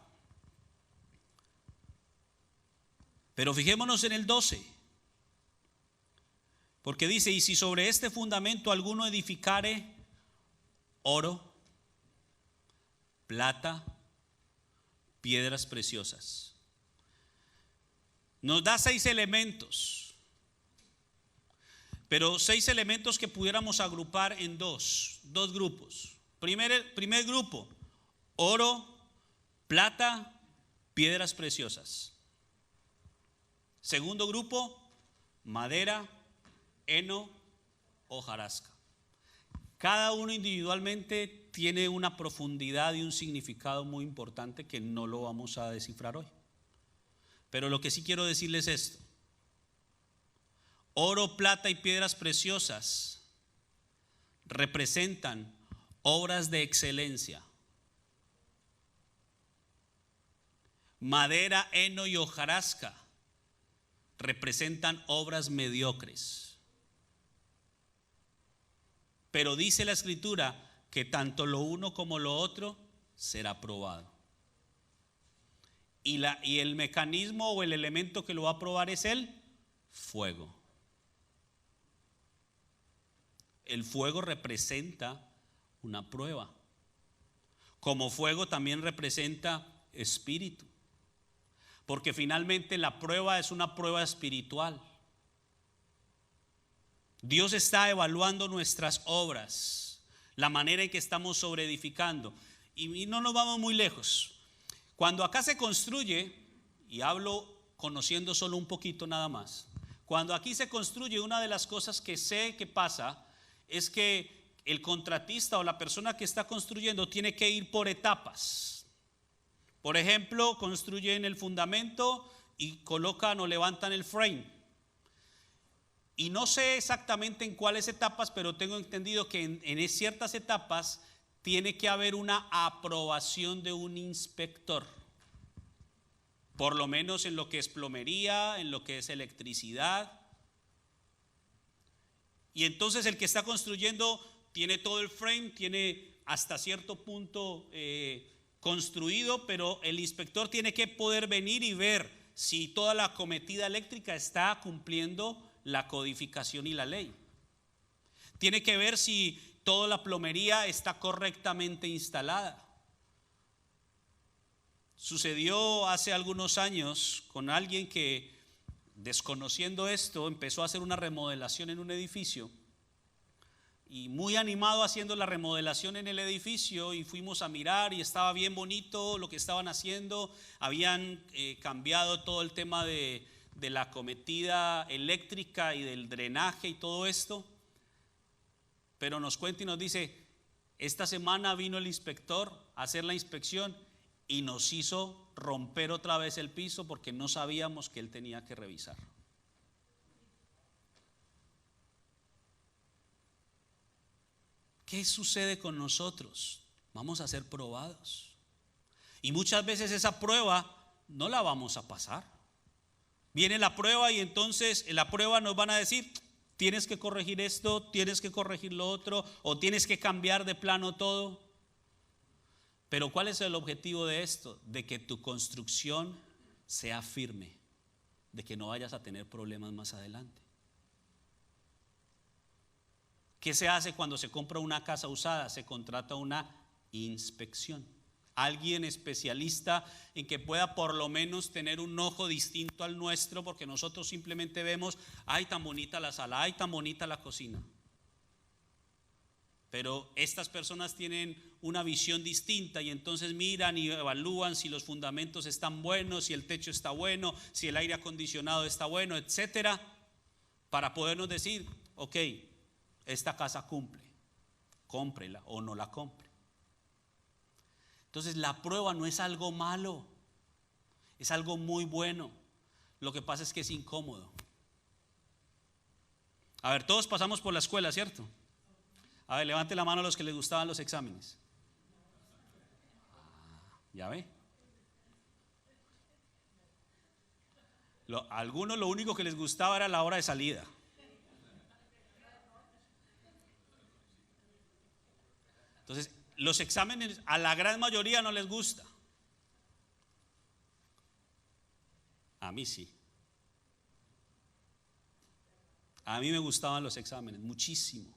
Pero fijémonos en el 12, porque dice, y si sobre este fundamento alguno edificare oro, plata, piedras preciosas. Nos da 6 elementos, pero 6 elementos que pudiéramos agrupar en dos grupos. Primer grupo, oro, plata, piedras preciosas. Segundo grupo, madera, heno, hojarasca. Cada uno individualmente tiene una profundidad y un significado muy importante que no lo vamos a descifrar hoy. Pero lo que sí quiero decirles es esto. Oro, plata y piedras preciosas representan obras de excelencia. Madera, heno y hojarasca representan obras mediocres. Pero dice la Escritura que tanto lo uno como lo otro será probado. Y el mecanismo o el elemento que lo va a probar es el fuego. El fuego representa una prueba. Como fuego también representa espíritu. Porque finalmente la prueba es una prueba espiritual. Dios está evaluando nuestras obras, la manera en que estamos sobreedificando. Y no nos vamos muy lejos. Cuando acá se construye, y hablo conociendo solo un poquito nada más, cuando aquí se construye, una de las cosas que sé que pasa es que el contratista o la persona que está construyendo tiene que ir por etapas. Por ejemplo, construyen el fundamento y colocan o levantan el frame. Y no sé exactamente en cuáles etapas, pero tengo entendido que en ciertas etapas tiene que haber una aprobación de un inspector. Por lo menos en lo que es plomería, en lo que es electricidad. Y entonces el que está construyendo tiene todo el frame, tiene hasta cierto punto construido, pero el inspector tiene que poder venir y ver si toda la acometida eléctrica está cumpliendo la codificación y la ley. Tiene que ver si toda la plomería está correctamente instalada. Sucedió hace algunos años con alguien que, desconociendo esto, empezó a hacer una remodelación en un edificio y muy animado haciendo la remodelación en el edificio, y fuimos a mirar y estaba bien bonito lo que estaban haciendo. Habían cambiado todo el tema de la acometida eléctrica y del drenaje y todo esto, pero nos cuenta y nos dice: esta semana vino el inspector a hacer la inspección y nos hizo romper otra vez el piso porque no sabíamos que él tenía que revisar. ¿Qué sucede con nosotros? Vamos a ser probados. Y muchas veces esa prueba no la vamos a pasar. Viene la prueba y entonces en la prueba nos van a decir: tienes que corregir esto, tienes que corregir lo otro, o tienes que cambiar de plano todo. Pero ¿cuál es el objetivo de esto? De que tu construcción sea firme, de que no vayas a tener problemas más adelante. ¿Qué se hace cuando se compra una casa usada? Se contrata una inspección. Alguien especialista en que pueda por lo menos tener un ojo distinto al nuestro, porque nosotros simplemente vemos: ay, tan bonita la sala, ay, tan bonita la cocina. Pero estas personas tienen una visión distinta y entonces miran y evalúan si los fundamentos están buenos, si el techo está bueno, si el aire acondicionado está bueno, etcétera, para podernos decir: ok, esta casa cumple, cómprela o no la compre. Entonces la prueba no es algo malo, es algo muy bueno. Lo que pasa es que es incómodo. A ver, todos pasamos por la escuela, ¿cierto? A ver, levante la mano a los que les gustaban los exámenes. ¿Ya ve? A algunos lo único que les gustaba era la hora de salida. Entonces, los exámenes a la gran mayoría no les gusta. A mí sí. A mí me gustaban los exámenes, muchísimo.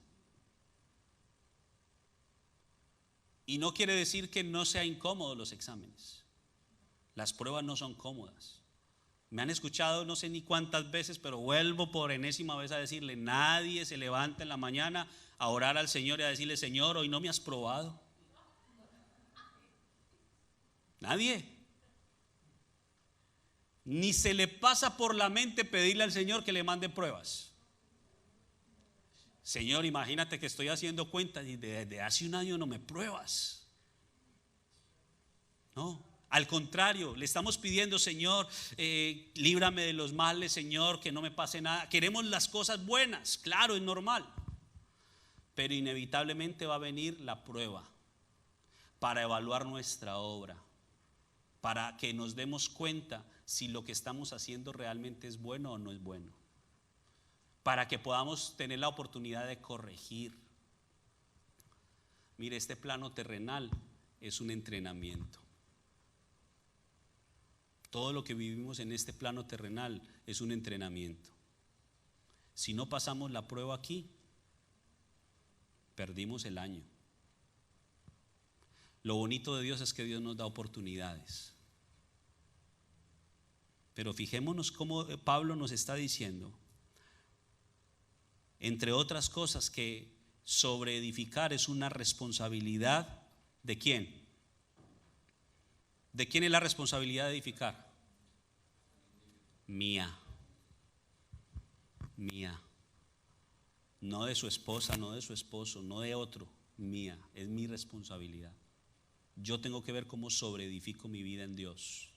Y no quiere decir que no sea incómodo los exámenes. Las pruebas no son cómodas. Me han escuchado no sé ni cuántas veces, pero vuelvo por enésima vez a decirle: nadie se levanta en la mañana a orar al Señor y a decirle: Señor, hoy no me has probado. Nadie. Ni se le pasa por la mente pedirle al Señor que le mande pruebas. Señor, imagínate que estoy haciendo cuentas y desde hace un año no me pruebas. No, al contrario, le estamos pidiendo: Señor, líbrame de los males, Señor, que no me pase nada. Queremos las cosas buenas, claro, es normal. Pero inevitablemente va a venir la prueba para evaluar nuestra obra, para que nos demos cuenta si lo que estamos haciendo realmente es bueno o no es bueno, para que podamos tener la oportunidad de corregir. Mire, este plano terrenal es un entrenamiento. Todo lo que vivimos en este plano terrenal es un entrenamiento. Si no pasamos la prueba aquí, perdimos el año. Lo bonito de Dios es que Dios nos da oportunidades. Pero fijémonos cómo Pablo nos está diciendo, entre otras cosas, que sobre edificar es una responsabilidad ¿de quién? ¿De quién es la responsabilidad de edificar? Mía. Mía. No de su esposa, no de su esposo, no de otro. Mía. Es mi responsabilidad. Yo tengo que ver cómo sobreedifico mi vida en Dios.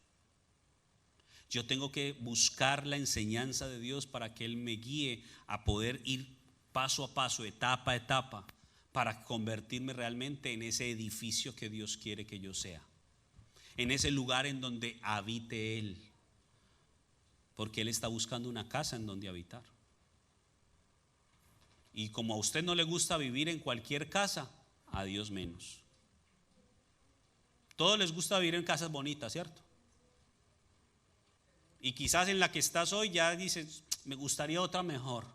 Yo tengo que buscar la enseñanza de Dios para que Él me guíe a poder ir paso a paso, etapa a etapa, para convertirme realmente en ese edificio que Dios quiere que yo sea, en ese lugar en donde habite Él, porque Él está buscando una casa en donde habitar. Y como a usted no le gusta vivir en cualquier casa, a Dios menos. Todos les gusta vivir en casas bonitas, ¿cierto? Y quizás en la que estás hoy ya dices, me gustaría otra mejor.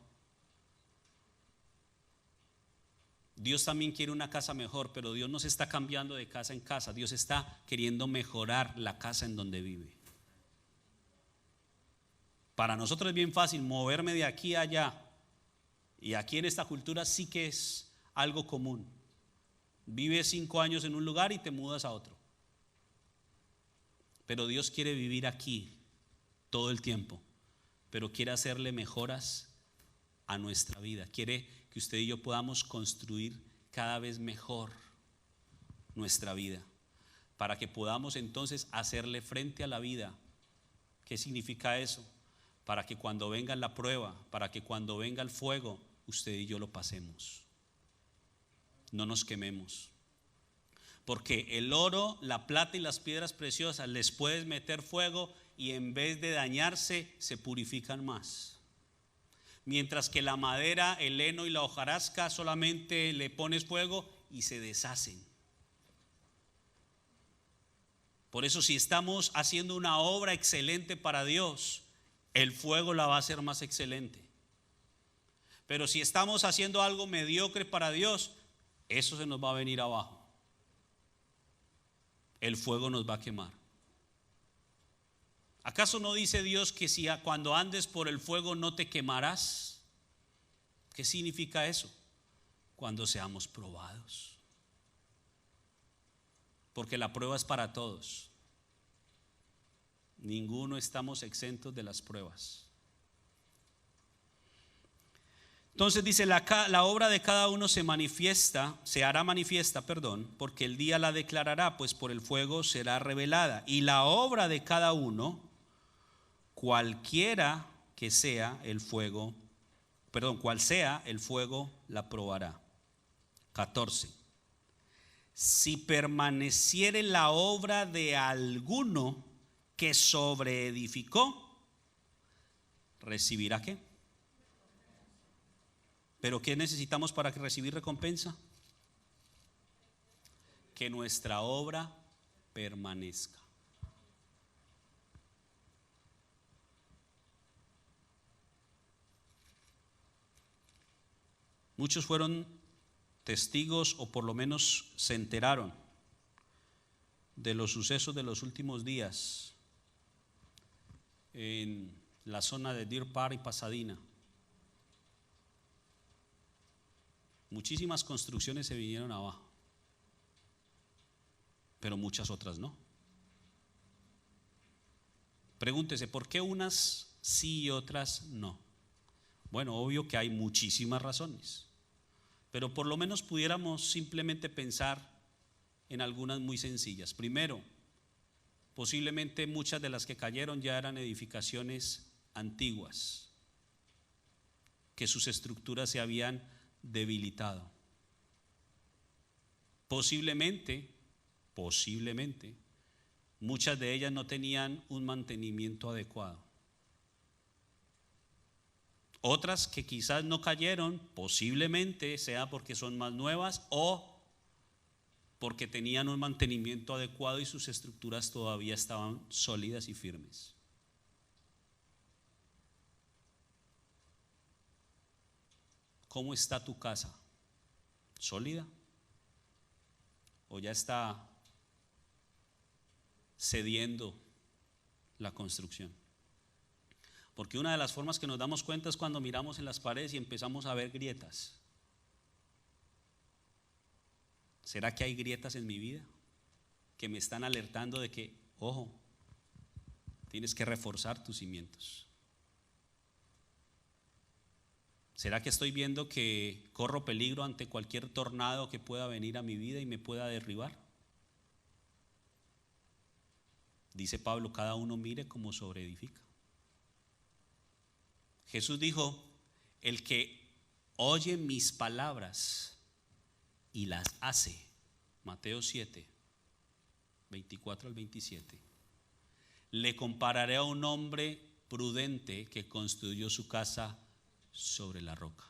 Dios también quiere una casa mejor, pero Dios no se está cambiando de casa en casa. Dios está queriendo mejorar la casa en donde vive. Para nosotros es bien fácil moverme de aquí a allá. Y aquí en esta cultura sí que es algo común. Vives 5 años en un lugar y te mudas a otro. Pero Dios quiere vivir aquí todo el tiempo, pero quiere hacerle mejoras a nuestra vida. Quiere que usted y yo podamos construir cada vez mejor nuestra vida, para que podamos entonces hacerle frente a la vida. ¿Qué significa eso? Para que cuando venga la prueba, para que cuando venga el fuego, usted y yo lo pasemos, no nos quememos. Porque el oro, la plata y las piedras preciosas les puedes meter fuego y en vez de dañarse se purifican más. Mientras que la madera, el heno y la hojarasca solamente le pones fuego y se deshacen. Por eso si estamos haciendo una obra excelente para Dios, el fuego la va a hacer más excelente. Pero si estamos haciendo algo mediocre para Dios, eso se nos va a venir abajo. El fuego nos va a quemar. ¿Acaso no dice Dios que si cuando andes por el fuego no te quemarás? ¿Qué significa eso? Cuando seamos probados. Porque la prueba es para todos. Ninguno estamos exentos de las pruebas. Entonces dice, la obra de cada uno se hará manifiesta, porque el día la declarará, pues por el fuego será revelada. Y la obra de cada uno, cualquiera que sea el fuego, cual sea el fuego, la probará. 14. Si permaneciere la obra de alguno que sobreedificó, ¿recibirá qué? ¿Pero qué necesitamos para recibir recompensa? Que nuestra obra permanezca. Muchos fueron testigos o por lo menos se enteraron de los sucesos de los últimos días en la zona de Deer Park y Pasadena. Muchísimas construcciones se vinieron abajo, pero muchas otras no. Pregúntese, ¿por qué unas sí y otras no? Bueno, obvio que hay muchísimas razones, pero por lo menos pudiéramos simplemente pensar en algunas muy sencillas. Primero, posiblemente muchas de las que cayeron ya eran edificaciones antiguas, que sus estructuras se habían debilitado. Posiblemente, muchas de ellas no tenían un mantenimiento adecuado. Otras que quizás no cayeron, posiblemente sea porque son más nuevas o porque tenían un mantenimiento adecuado y sus estructuras todavía estaban sólidas y firmes. ¿Cómo está tu casa? ¿Sólida? ¿O ya está cediendo la construcción? Porque una de las formas que nos damos cuenta es cuando miramos en las paredes y empezamos a ver grietas. ¿Será que hay grietas en mi vida que me están alertando de que ojo, tienes que reforzar tus cimientos. ¿Será que estoy viendo que corro peligro ante cualquier tornado que pueda venir a mi vida y me pueda derribar? Dice Pablo, cada uno mire cómo sobreedifica. Jesús dijo, el que oye mis palabras y las hace, Mateo 7, 24 al 27, le compararé a un hombre prudente que construyó su casa sobre la roca.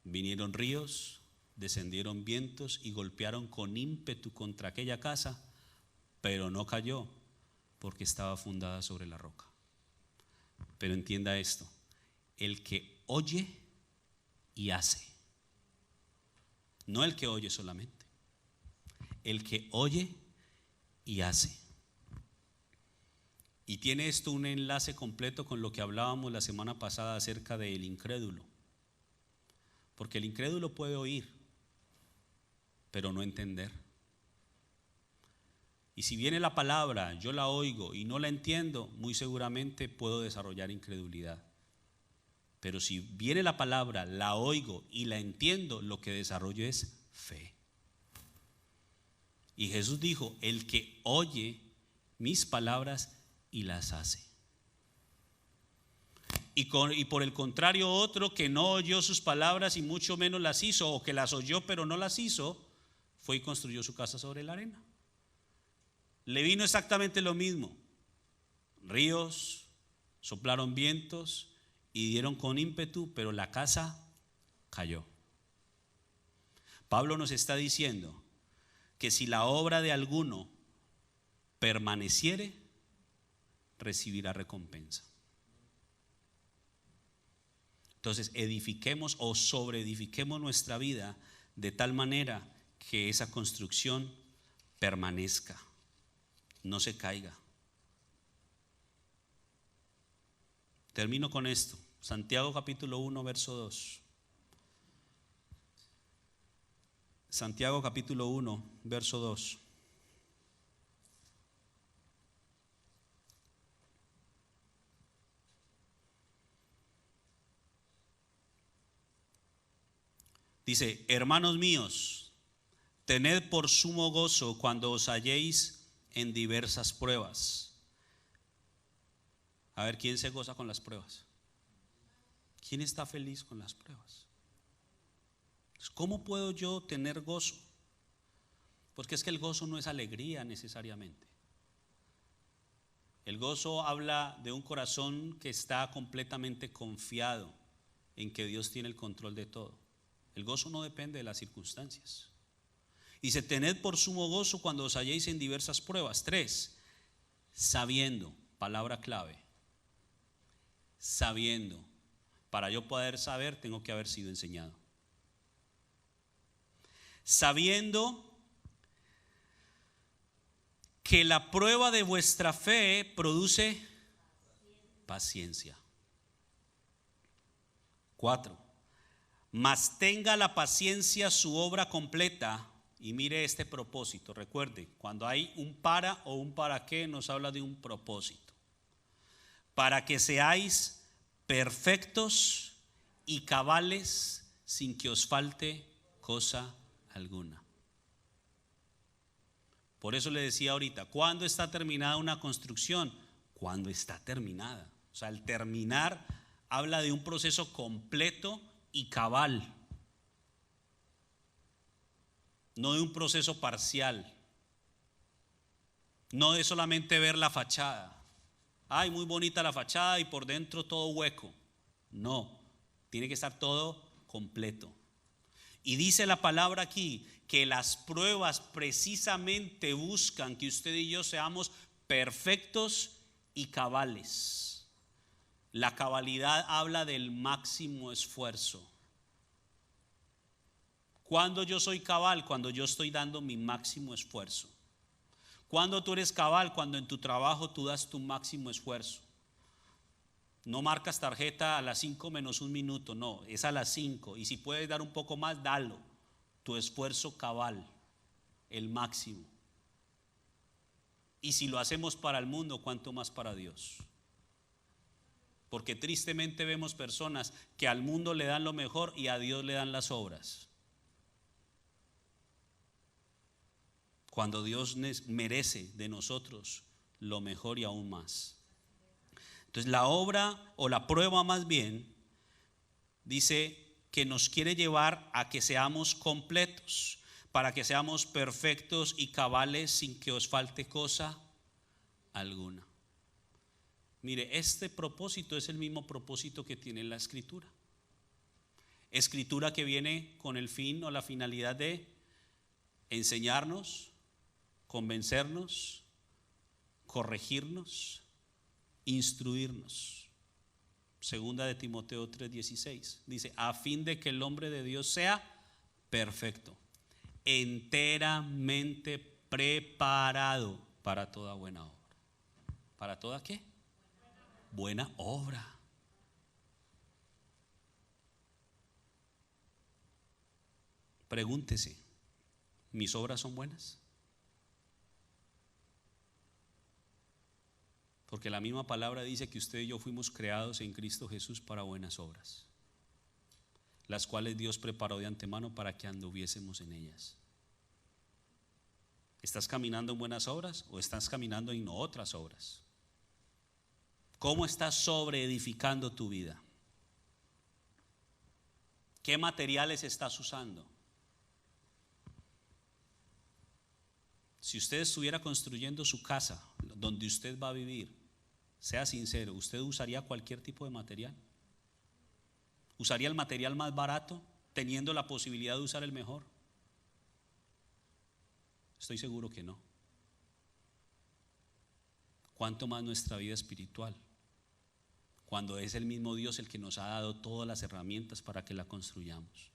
Vinieron ríos, descendieron vientos y golpearon con ímpetu contra aquella casa, pero no cayó porque estaba fundada sobre la roca. Pero entienda esto, el que oye y hace, no el que oye solamente, el que oye y hace. Y tiene esto un enlace completo con lo que hablábamos la semana pasada acerca del incrédulo. Porque el incrédulo puede oír, pero no entender. Y si viene la palabra, yo la oigo y no la entiendo, muy seguramente puedo desarrollar incredulidad. Pero si viene la palabra, la oigo y la entiendo, lo que desarrollo es fe. Y Jesús dijo, el que oye mis palabras y las hace. Y por el contrario, otro que no oyó sus palabras y mucho menos las hizo, o que las oyó pero no las hizo, fue y construyó su casa sobre la arena. Le vino exactamente lo mismo. Ríos, soplaron vientos y dieron con ímpetu, pero la casa cayó. Pablo nos está diciendo que si la obra de alguno permaneciere, recibirá recompensa. Entonces edifiquemos o sobreedifiquemos nuestra vida de tal manera que esa construcción permanezca, no se caiga. Termino con esto. Santiago capítulo 1 verso 2. Santiago capítulo 1 verso 2. Dice, hermanos míos, tened por sumo gozo cuando os halléis en diversas pruebas. A ver, ¿quién se goza con las pruebas? ¿Quién está feliz con las pruebas? ¿Cómo puedo yo tener gozo? Porque es que el gozo no es alegría necesariamente. El gozo habla de un corazón que está completamente confiado en que Dios tiene el control de todo. El gozo no depende de las circunstancias. Dice, tened por sumo gozo cuando os halléis en diversas pruebas. 3, sabiendo, palabra clave. Sabiendo. Para yo poder saber, tengo que haber sido enseñado. Sabiendo que la prueba de vuestra fe produce paciencia. 4, mas tenga la paciencia su obra completa. Y mire este propósito, recuerde, cuando hay un para o un para qué, nos habla de un propósito. Para que seáis perfectos y cabales sin que os falte cosa alguna. Por eso le decía ahorita, ¿cuándo está terminada una construcción? Cuando está terminada. O sea, el terminar habla de un proceso completo y cabal. No de un proceso parcial, no de solamente ver la fachada. Ay, muy bonita la fachada y por dentro todo hueco. No, tiene que estar todo completo. Y dice la palabra aquí que las pruebas precisamente buscan que usted y yo seamos perfectos y cabales. La cabalidad habla del máximo esfuerzo. Cuando yo soy cabal, cuando yo estoy dando mi máximo esfuerzo. Cuando tú eres cabal, cuando en tu trabajo tú das tu máximo esfuerzo. No marcas tarjeta a las 5 menos un minuto, no, es a las 5. Y si puedes dar un poco más, dalo. Tu esfuerzo cabal, el máximo. Y si lo hacemos para el mundo, ¿cuánto más para Dios? Porque tristemente vemos personas que al mundo le dan lo mejor y a Dios le dan las obras, cuando Dios merece de nosotros lo mejor y aún más. Entonces la obra, o la prueba más bien, dice que nos quiere llevar a que seamos completos, para que seamos perfectos y cabales sin que os falte cosa alguna. Mire, este propósito es el mismo propósito que tiene la Escritura. Escritura que viene con el fin o la finalidad de enseñarnos, convencernos, corregirnos, instruirnos. Segunda de Timoteo 3:16 dice: a fin de que el hombre de Dios sea perfecto, enteramente preparado para toda buena obra. ¿Para toda qué? Buena obra. Pregúntese, ¿mis obras son buenas? Porque la misma palabra dice que usted y yo fuimos creados en Cristo Jesús para buenas obras, las cuales Dios preparó de antemano para que anduviésemos en ellas. ¿Estás caminando en buenas obras o estás caminando en otras obras? ¿Cómo estás sobreedificando tu vida? ¿Qué materiales estás usando? Si usted estuviera construyendo su casa, donde usted va a vivir, sea sincero, ¿usted usaría cualquier tipo de material? ¿Usaría el material más barato, teniendo la posibilidad de usar el mejor? Estoy seguro que no. ¿Cuánto más nuestra vida espiritual? Cuando es el mismo Dios el que nos ha dado todas las herramientas para que la construyamos.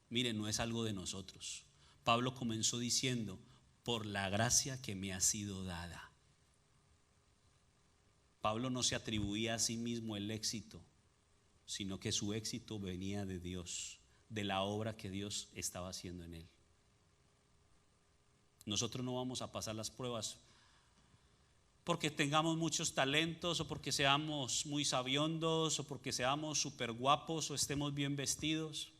Miren, no es algo de nosotros. Pablo comenzó diciendo: por la gracia que me ha sido dada. Pablo no se atribuía a sí mismo el éxito, sino que su éxito venía de Dios, de la obra que Dios estaba haciendo en él. Nosotros no vamos a pasar las pruebas porque tengamos muchos talentos, o porque seamos muy sabiondos, o porque seamos súper guapos, o estemos bien vestidos.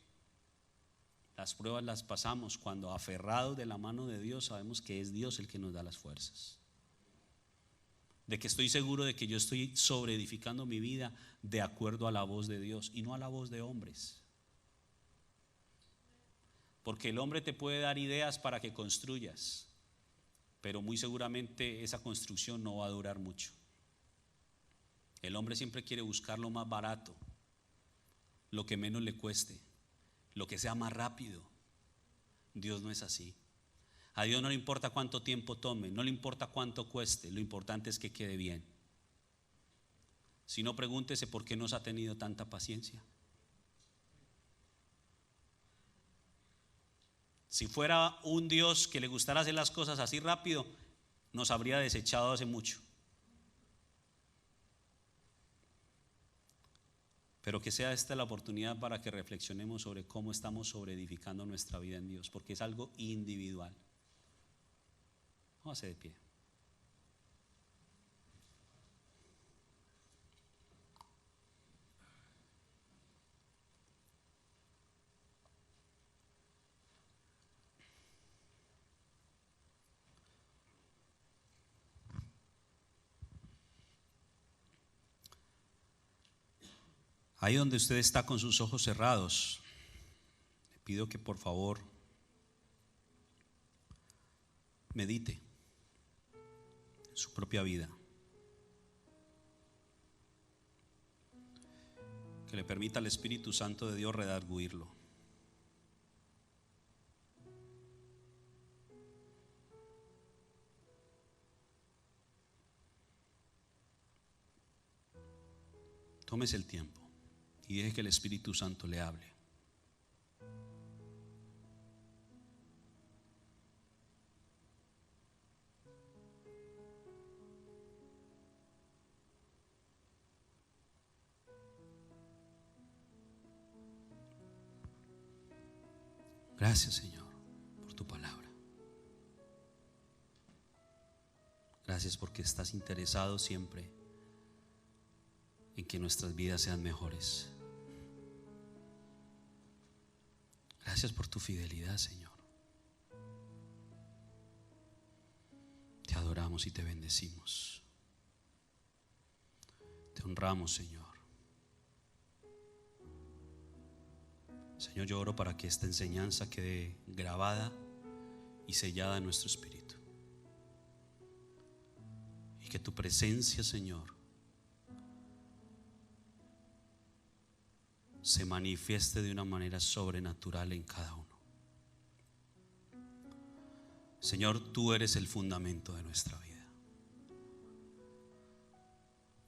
Las pruebas las pasamos cuando, aferrados de la mano de Dios, sabemos que es Dios el que nos da las fuerzas. De que estoy seguro de que yo estoy sobreedificando mi vida de acuerdo a la voz de Dios y no a la voz de hombres. Porque el hombre te puede dar ideas para que construyas, pero muy seguramente esa construcción no va a durar mucho. El hombre siempre quiere buscar lo más barato, lo que menos le cueste, lo que sea más rápido. Dios no es así. A Dios no le importa cuánto tiempo tome, no le importa cuánto cueste, lo importante es que quede bien. Si no, pregúntese por qué nos ha tenido tanta paciencia. Si fuera un Dios que le gustara hacer las cosas así rápido, nos habría desechado hace mucho. Pero que sea esta la oportunidad para que reflexionemos sobre cómo estamos sobreedificando nuestra vida en Dios, porque es algo individual. Vamos a hacer de pie. Ahí donde usted está con sus ojos cerrados, le pido que por favor medite en su propia vida, que le permita al Espíritu Santo de Dios redarguirlo. Tómese el tiempo y deje que el Espíritu Santo le hable. Gracias, Señor, por tu palabra. Gracias. Gracias porque estás interesado siempre en que nuestras vidas sean mejores. Gracias por tu fidelidad, Señor. Te adoramos y te bendecimos. Te honramos, Señor. Señor, yo oro para que esta enseñanza quede grabada y sellada en nuestro espíritu. Y que tu presencia, Señor, se manifieste de una manera sobrenatural en cada uno. Señor, tú eres el fundamento de nuestra vida.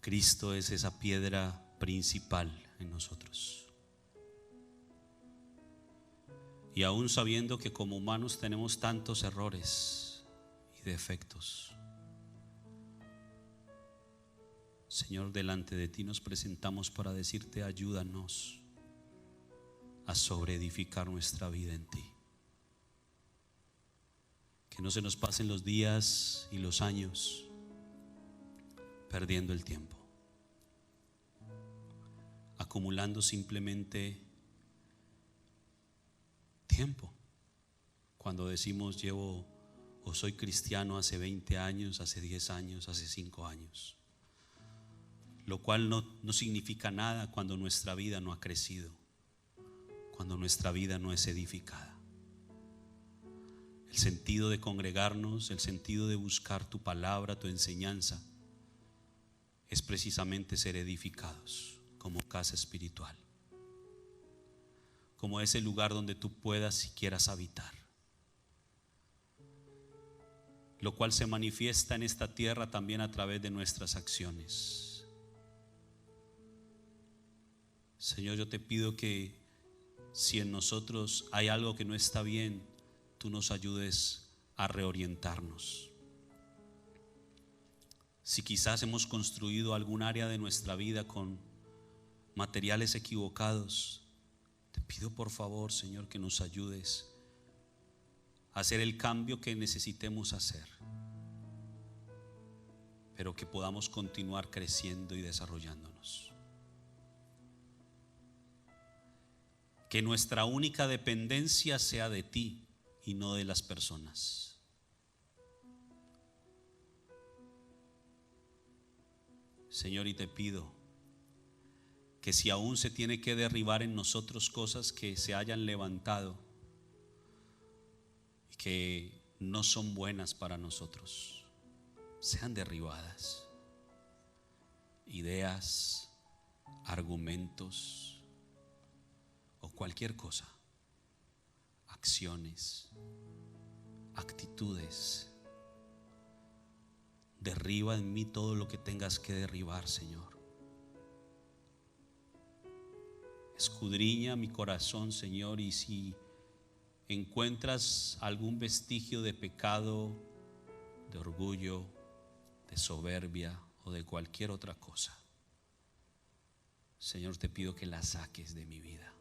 Cristo es esa piedra principal en nosotros. Y aún sabiendo que como humanos tenemos tantos errores y defectos, Señor, delante de ti nos presentamos para decirte: ayúdanos a sobreedificar nuestra vida en ti. Que no se nos pasen los días y los años perdiendo el tiempo, acumulando simplemente tiempo. Cuando decimos llevo o soy cristiano hace 20 años, hace 10 años, hace 5 años, lo cual no significa nada cuando nuestra vida no ha crecido, cuando nuestra vida no es edificada. El sentido de congregarnos, el sentido de buscar tu palabra, tu enseñanza, es precisamente ser edificados como casa espiritual, como ese lugar donde tú puedas y quieras habitar, lo cual se manifiesta en esta tierra también a través de nuestras acciones. Señor, yo te pido que si en nosotros hay algo que no está bien, tú nos ayudes a reorientarnos. Si quizás hemos construido algún área de nuestra vida con materiales equivocados, te pido por favor, Señor, que nos ayudes a hacer el cambio que necesitemos hacer, pero que podamos continuar creciendo y desarrollándonos. Que nuestra única dependencia sea de ti y no de las personas. Señor, y te pido que si aún se tiene que derribar en nosotros cosas que se hayan levantado y que no son buenas para nosotros, sean derribadas. Ideas, argumentos o cualquier cosa, acciones, actitudes. Derriba en mí todo lo que tengas que derribar, Señor. Escudriña mi corazón, Señor, y si encuentras algún vestigio de pecado, de orgullo, de soberbia o de cualquier otra cosa, Señor, te pido que la saques de mi vida.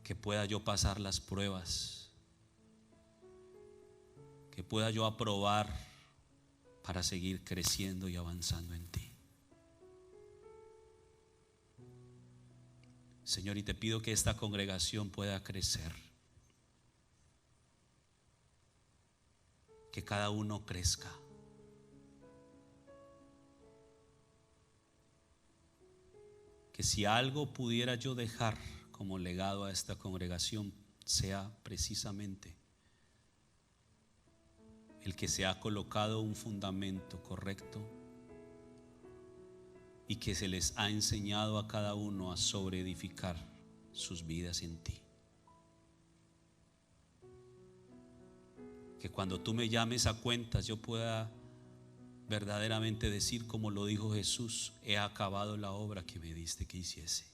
Que pueda yo pasar las pruebas, que pueda yo aprobar para seguir creciendo y avanzando en ti. Señor, y te pido que esta congregación pueda crecer, que cada uno crezca, que si algo pudiera yo dejar como legado a esta congregación, sea precisamente el que se ha colocado un fundamento correcto y que se les ha enseñado a cada uno a sobreedificar sus vidas en ti. Que cuando tú me llames a cuentas yo pueda verdaderamente decir como lo dijo Jesús: he acabado la obra que me diste que hiciese.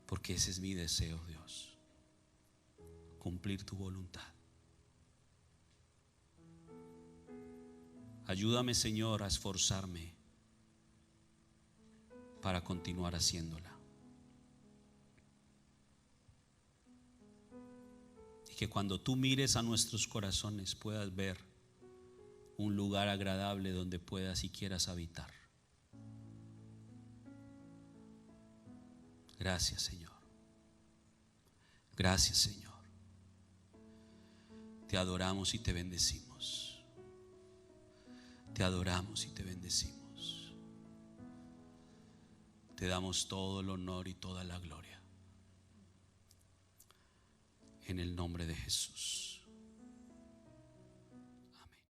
Porque ese es mi deseo, Dios, cumplir tu voluntad. Ayúdame, Señor, a esforzarme para continuar haciéndola. que cuando tú mires a nuestros corazones puedas ver un lugar agradable donde puedas y quieras habitar. Gracias, Señor. Gracias, Señor. Te adoramos y te bendecimos. Te adoramos y te bendecimos. Te damos todo el honor y toda la gloria. En el nombre de Jesús.